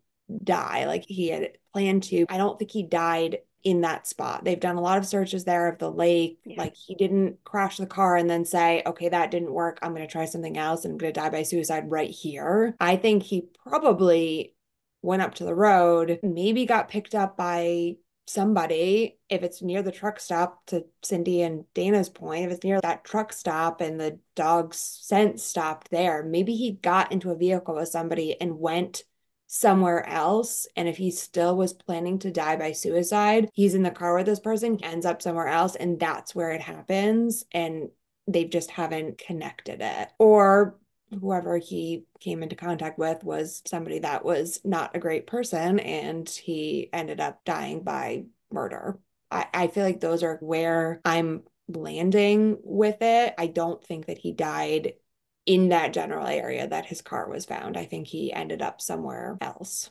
die like he had planned to. I don't think he died in that spot. They've done a lot of searches there of the lake. Yeah. Like he didn't crash the car and then say, okay, that didn't work. I'm going to try something else and I'm going to die by suicide right here. I think he probably went up to the road, maybe got picked up by somebody if it's near the truck stop, to Cindy and Dana's point, if it's near that truck stop and the dog's scent stopped there, maybe he got into a vehicle with somebody and went somewhere else. And if he still was planning to die by suicide, he's in the car with this person, ends up somewhere else, and that's where it happens. And they just haven't connected it. Or whoever he came into contact with was somebody that was not a great person and he ended up dying by murder. I feel like those are where I'm landing with it. I don't think that he died in that general area that his car was found. I think he ended up somewhere else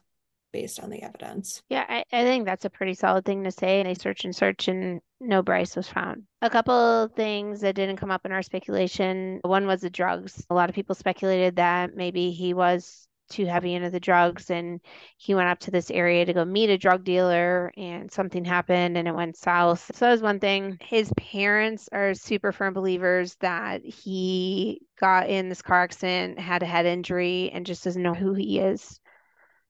based on the evidence. Yeah, I think that's a pretty solid thing to say. And they search and no Bryce was found. A couple things that didn't come up in our speculation. One was the drugs. A lot of people speculated that maybe he was too heavy into the drugs and he went up to this area to go meet a drug dealer and something happened and it went south. So that was one thing. His parents are super firm believers that he got in this car accident, had a head injury, and just doesn't know who he is.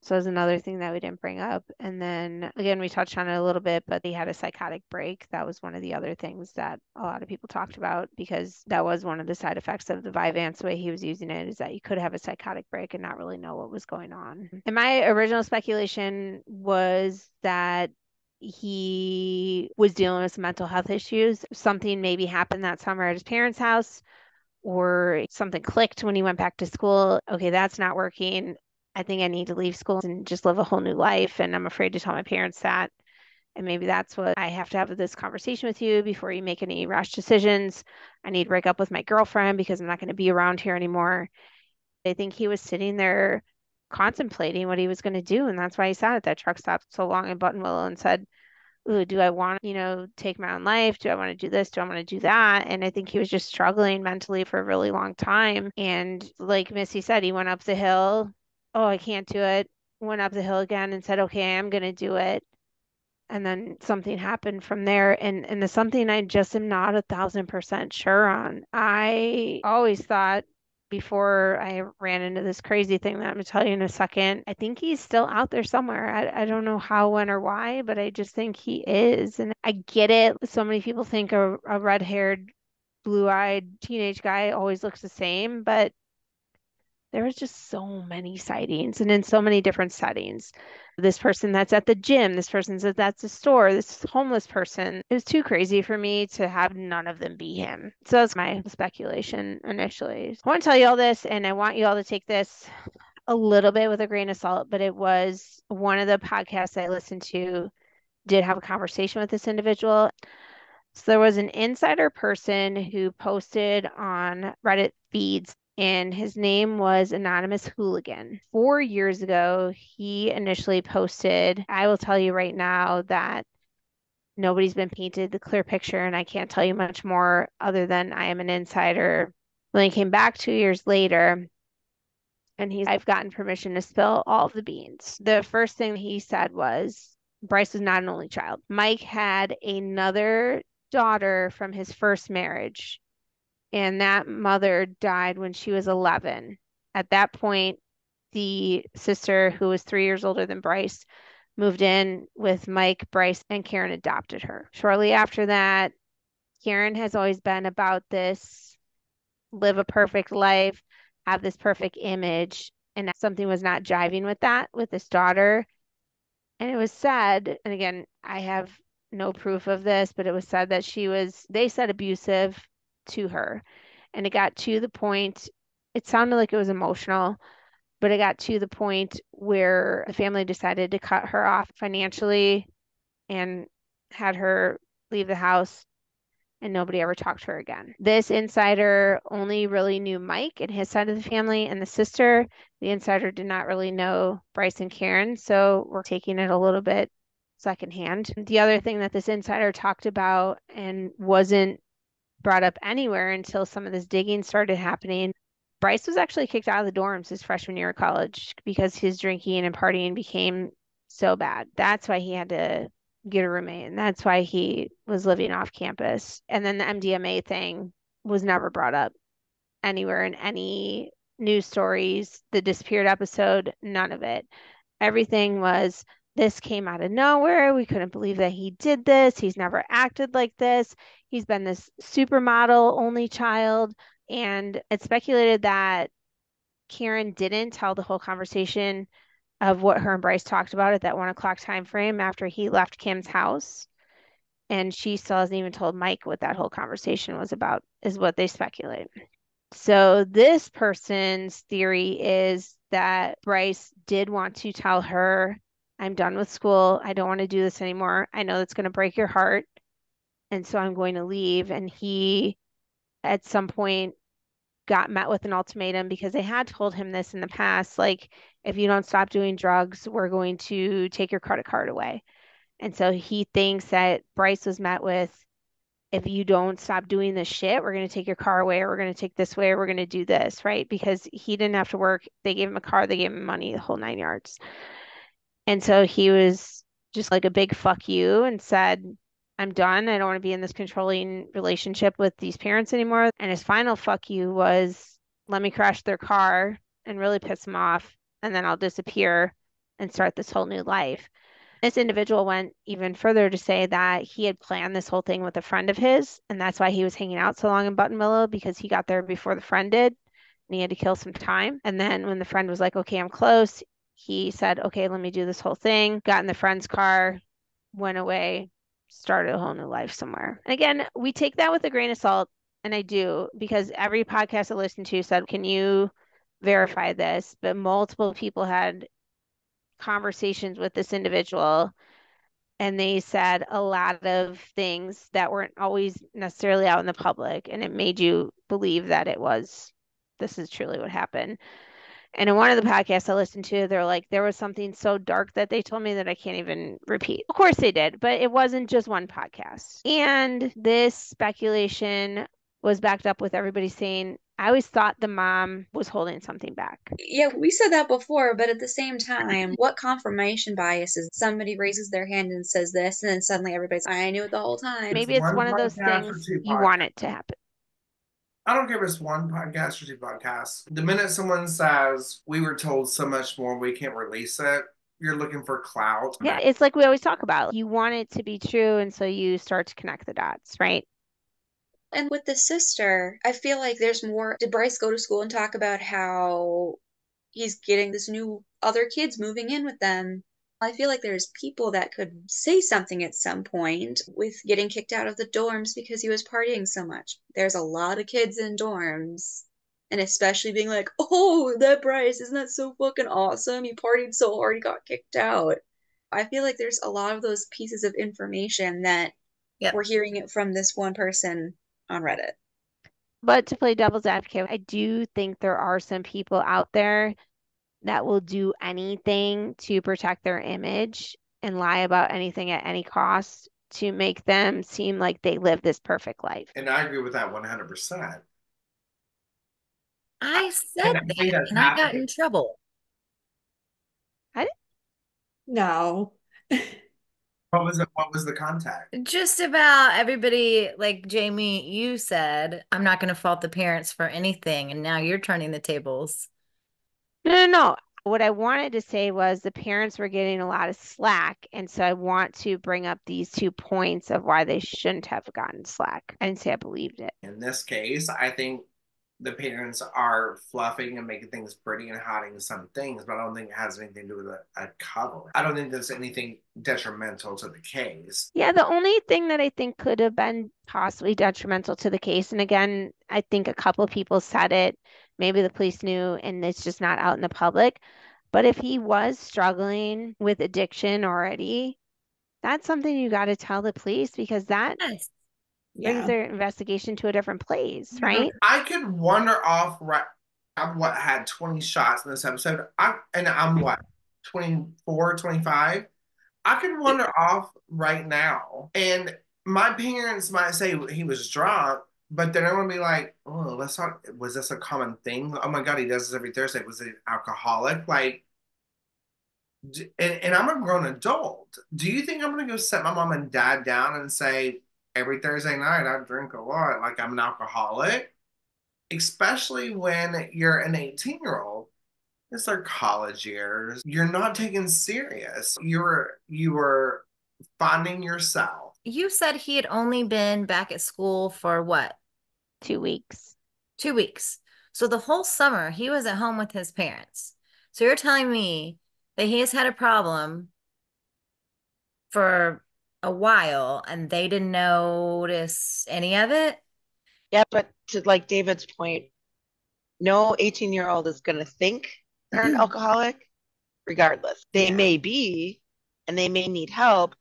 So that's another thing that we didn't bring up. And then again, we touched on it a little bit, but he had a psychotic break. That was one of the other things that a lot of people talked about because that was one of the side effects of the Vyvanse, the way he was using it, is that you could have a psychotic break and not really know what was going on. And my original speculation was that he was dealing with some mental health issues. Something maybe happened that summer at his parents' house, or something clicked when he went back to school. Okay, that's not working. I think I need to leave school and just live a whole new life. And I'm afraid to tell my parents that. And maybe that's what I have to have this conversation with you before you make any rash decisions. I need to break up with my girlfriend because I'm not going to be around here anymore. I think he was sitting there contemplating what he was going to do. And that's why he sat at that truck stop so long in Buttonwillow and said, ooh, do I want to, take my own life? Do I want to do this? Do I want to do that? And I think he was just struggling mentally for a really long time. And like Missy said, he went up the hill. Oh, I can't do it. Went up the hill again and said, okay, I'm going to do it. And then something happened from there. And the something I just am not 1,000% sure on. I always thought before I ran into this crazy thing that I'm going to tell you in a second, I think he's still out there somewhere. I don't know how, when, or why, but I just think he is. And I get it. So many people think a red-haired, blue-eyed teenage guy always looks the same, but there was just so many sightings and in so many different settings. This person that's at the gym, this person says that's the store, this homeless person. It was too crazy for me to have none of them be him. So that's my speculation initially. I want to tell you all this, and I want you all to take this a little bit with a grain of salt, but it was one of the podcasts I listened to did have a conversation with this individual. So there was an insider person who posted on Reddit feeds, and his name was Anonymous Hooligan. 4 years ago, he initially posted, I will tell you right now that nobody's been painted the clear picture, and I can't tell you much more other than I am an insider. When he came back 2 years later, and I've gotten permission to spill all of the beans. The first thing he said was, Bryce was not an only child. Mike had another daughter from his first marriage, and that mother died when she was 11. At that point, the sister, who was 3 years older than Bryce, moved in with Mike, Bryce, and Karen adopted her. Shortly after that, Karen has always been about this live a perfect life, have this perfect image, and something was not jiving with that with this daughter. And it was said, and again, I have no proof of this, but it was said that they said abusive to her. And it got to the point, it sounded like it was emotional, but it got to the point where the family decided to cut her off financially and had her leave the house and nobody ever talked to her again. This insider only really knew Mike and his side of the family and the sister. The insider did not really know Bryce and Karen, so we're taking it a little bit secondhand. The other thing that this insider talked about and wasn't brought up anywhere until some of this digging started happening. Bryce was actually kicked out of the dorms his freshman year of college because his drinking and partying became so bad. That's why he had to get a roommate, and that's why he was living off campus. And then the MDMA thing was never brought up anywhere in any news stories. The disappeared episode, none of it. Everything was this came out of nowhere. We couldn't believe that he did this. He's never acted like this. He's been this supermodel only child. And it's speculated that Karen didn't tell the whole conversation of what her and Bryce talked about at that 1 o'clock time frame after he left Kim's house. And she still hasn't even told Mike what that whole conversation was about, is what they speculate. So this person's theory is that Bryce did want to tell her, I'm done with school. I don't want to do this anymore. I know that's going to break your heart. And so I'm going to leave. And he, at some point, got met with an ultimatum because they had told him this in the past, like, if you don't stop doing drugs, we're going to take your credit card away. And so he thinks that Bryce was met with, if you don't stop doing this shit, we're going to take your car away, or we're going to take this way, or we're going to do this, right? Because he didn't have to work. They gave him a car, they gave him money, the whole 9 yards. And so he was just like a big fuck you and said, I'm done. I don't want to be in this controlling relationship with these parents anymore. And his final fuck you was, let me crash their car and really piss them off, and then I'll disappear and start this whole new life. This individual went even further to say that he had planned this whole thing with a friend of his, and that's why he was hanging out so long in Buttonwillow, because he got there before the friend did, and he had to kill some time. And then when the friend was like, okay, I'm close, he said, okay, let me do this whole thing, got in the friend's car, went away, started a whole new life somewhere. And again, we take that with a grain of salt, and I do, because every podcast I listened to said, can you verify this? But multiple people had conversations with this individual, and they said a lot of things that weren't always necessarily out in the public, and it made you believe that this is truly what happened. And in one of the podcasts I listened to, they're like, there was something so dark that they told me that I can't even repeat. Of course they did, but it wasn't just one podcast. And this speculation was backed up with everybody saying, I always thought the mom was holding something back. Yeah, we said that before, but at the same time, what confirmation bias is somebody raises their hand and says this, and then suddenly everybody's, I knew it the whole time. Maybe it's one of those things you want it to happen. I don't care if it's one podcast or two podcasts. The minute someone says, we were told so much more, we can't release it, you're looking for clout. Yeah, it's like we always talk about. You want it to be true, and so you start to connect the dots, right? And with the sister, I feel like there's more. Did Bryce go to school and talk about how he's getting this new other kids moving in with them? I feel like there's people that could say something at some point with getting kicked out of the dorms because he was partying so much. There's a lot of kids in dorms, and especially being like, oh, that Bryce, isn't that so fucking awesome? He partied so hard he got kicked out. I feel like there's a lot of those pieces of information that we're hearing it from this one person on Reddit. But to play devil's advocate, I do think there are some people out there that will do anything to protect their image and lie about anything at any cost to make them seem like they live this perfect life. And I agree with that 100%. I said that, and I got in trouble. No. What was it? What was the contact? Just about everybody, like Jamie, you said, I'm not going to fault the parents for anything. And now you're turning the tables. No. What I wanted to say was the parents were getting a lot of slack. And so I want to bring up these 2 points of why they shouldn't have gotten slack. I didn't say I believed it. In this case, I think the parents are fluffing and making things pretty and hiding some things, but I don't think it has anything to do with a cover. I don't think there's anything detrimental to the case. Yeah, the only thing that I think could have been possibly detrimental to the case, and again, I think a couple of people said it, maybe the police knew and it's just not out in the public, but if he was struggling with addiction already, that's something you got to tell the police, because that brings Yeah. their investigation to a different place, right? I could wander off right. I've what had 20 shots in this episode. I'm what 24, 25. I could wander off right now, and my parents might say he was drunk, but then I'm gonna be like, oh, let's talk. Was this a common thing? Oh my God, he does this every Thursday. Was he an alcoholic? Like, and I'm a grown adult. Do you think I'm gonna go sit my mom and dad down and say every Thursday night I drink a lot, like I'm an alcoholic? Especially when you're an 18-year-old. It's their college years. You're not taken serious. You were finding yourself. You said he had only been back at school for what? 2 weeks. 2 weeks. So the whole summer he was at home with his parents. So you're telling me that he has had a problem for a while and they didn't notice any of it? Yeah, but to like David's point, no 18-year-old is going to think they're an alcoholic regardless. They Yeah. may be, and they may need help,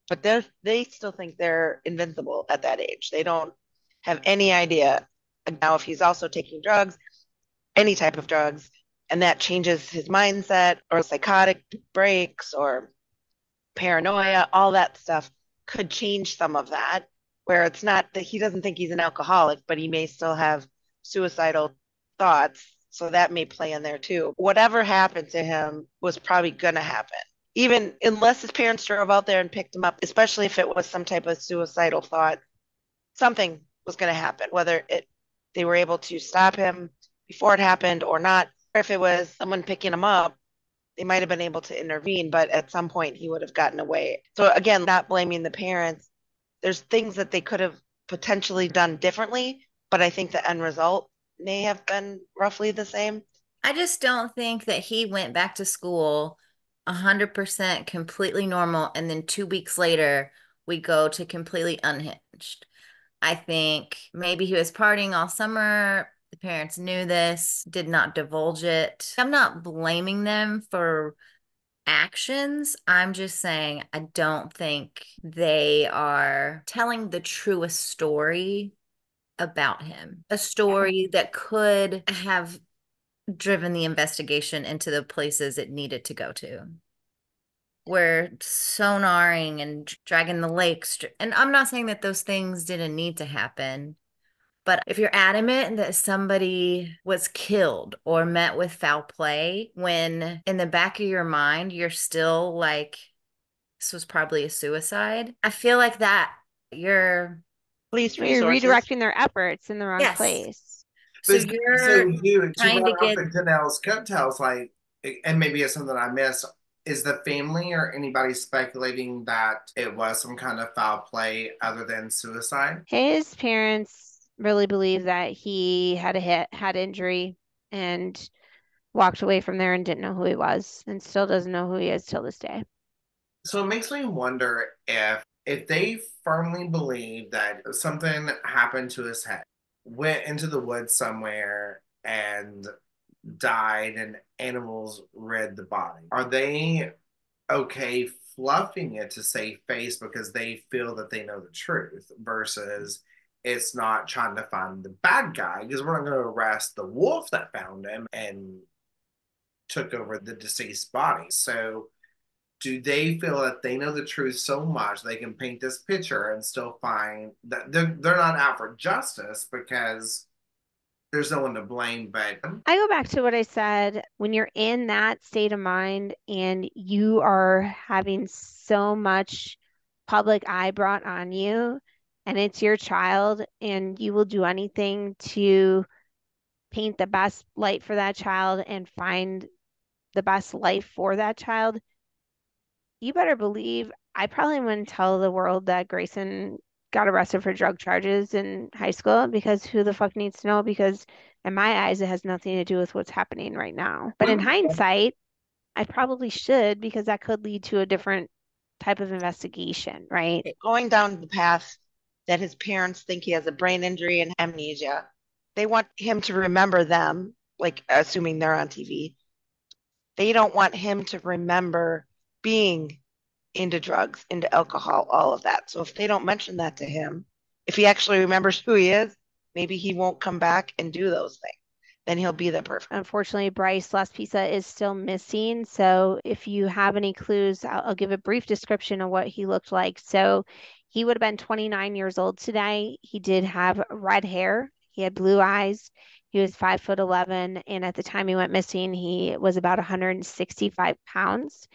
but they still think they're invincible at that age. They don't have any idea. Now, if he's also taking drugs, any type of drugs, and that changes his mindset, or psychotic breaks, or paranoia, all that stuff could change some of that, where it's not that he doesn't think he's an alcoholic, but he may still have suicidal thoughts. So that may play in there too. Whatever happened to him was probably going to happen. Even unless his parents drove out there and picked him up, especially if it was some type of suicidal thought, something was going to happen, whether they were able to stop him before it happened or not, or if it was someone picking him up, they might have been able to intervene, but at some point he would have gotten away. So again, not blaming the parents. There's things that they could have potentially done differently, but I think the end result may have been roughly the same. I just don't think that he went back to school 100% completely normal and then 2 weeks later we go to completely unhinged. I think maybe he was partying all summer. The parents knew this, did not divulge it. I'm not blaming them for actions. I'm just saying I don't think they are telling the truest story about him. A story that could have driven the investigation into the places it needed to go to. Where sonaring and dragging the lakes, and I'm not saying that those things didn't need to happen, but if you're adamant that somebody was killed or met with foul play, when in the back of your mind, you're still like, this was probably a suicide, I feel like that you're, Police You're resources. redirecting their efforts in the wrong yes. place. So So you're Hugh, to trying run to off get, the Canals coattails, like, and maybe it's something I missed. Is the family or anybody speculating that it was some kind of foul play other than suicide? His parents really believe that he had a had injury and walked away from there and didn't know who he was and still doesn't know who he is till this day. So it makes me wonder if they firmly believe that something happened to his head, went into the woods somewhere and died and animals read the body. Are they okay fluffing it to save face because they feel that they know the truth versus it's not trying to find the bad guy because we're not going to arrest the wolf that found him and took over the deceased body. So do they feel that they know the truth so much they can paint this picture and still find that they're not out for justice because there's no one to blame but I go back to what I said when you're in that state of mind and you are having so much public eye brought on you, and it's your child, and you will do anything to paint the best light for that child and find the best life for that child. You better believe I probably wouldn't tell the world that Grayson got arrested for drug charges in high school because who the fuck needs to know? Because in my eyes, it has nothing to do with what's happening right now. But in hindsight, I probably should because that could lead to a different type of investigation, right? Going down the path that his parents think he has a brain injury and amnesia. They want him to remember them, like assuming they're on TV. They don't want him to remember being into drugs, into alcohol, all of that. So if they don't mention that to him, if he actually remembers who he is, maybe he won't come back and do those things. Then he'll be the perfect. Unfortunately, Bryce Laspisa is still missing. So if you have any clues, I'll give a brief description of what he looked like. So he would have been 29 years old today. He did have red hair. He had blue eyes. He was 5'11", and at the time he went missing, he was about 165 pounds.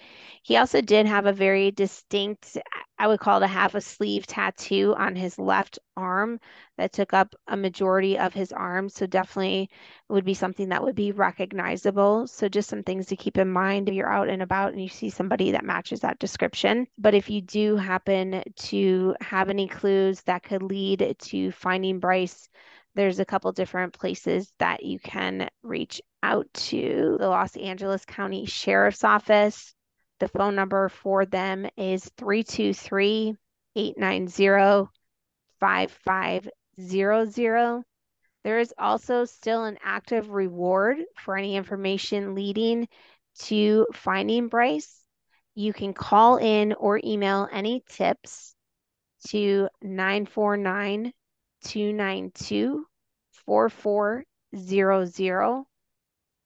He also did have a very distinct, I would call it a half a sleeve tattoo on his left arm that took up a majority of his arm. So definitely would be something that would be recognizable. So just some things to keep in mind if you're out and about and you see somebody that matches that description. But if you do happen to have any clues that could lead to finding Bryce, there's a couple different places that you can reach out to. The Los Angeles County Sheriff's Office. The phone number for them is 323-890-5500. There is also still an active reward for any information leading to finding Bryce. You can call in or email any tips to 949-292-4400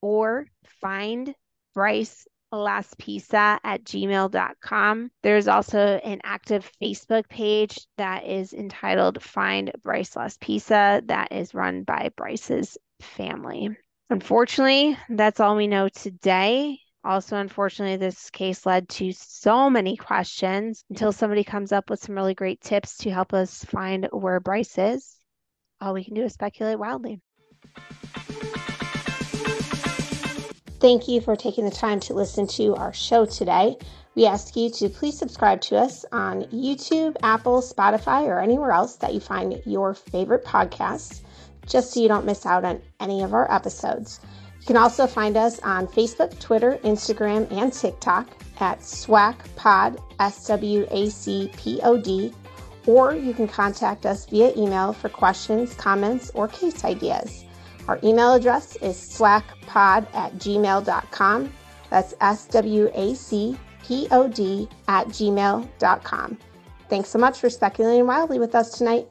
or find Bryce Laspisa@gmail.com. There's also an active Facebook page that is entitled Find Bryce Laspisa that is run by Bryce's family. Unfortunately, that's all we know today. Also, unfortunately, this case led to so many questions until somebody comes up with some really great tips to help us find where Bryce is. All we can do is speculate wildly. Thank you for taking the time to listen to our show today. We ask you to please subscribe to us on YouTube, Apple, Spotify, or anywhere else that you find your favorite podcasts, just so you don't miss out on any of our episodes. You can also find us on Facebook, Twitter, Instagram, and TikTok at SWACPod, SWACPOD, or you can contact us via email for questions, comments, or case ideas. Our email address is swacpod@gmail.com. That's SWACPOD@gmail.com. Thanks so much for speculating wildly with us tonight.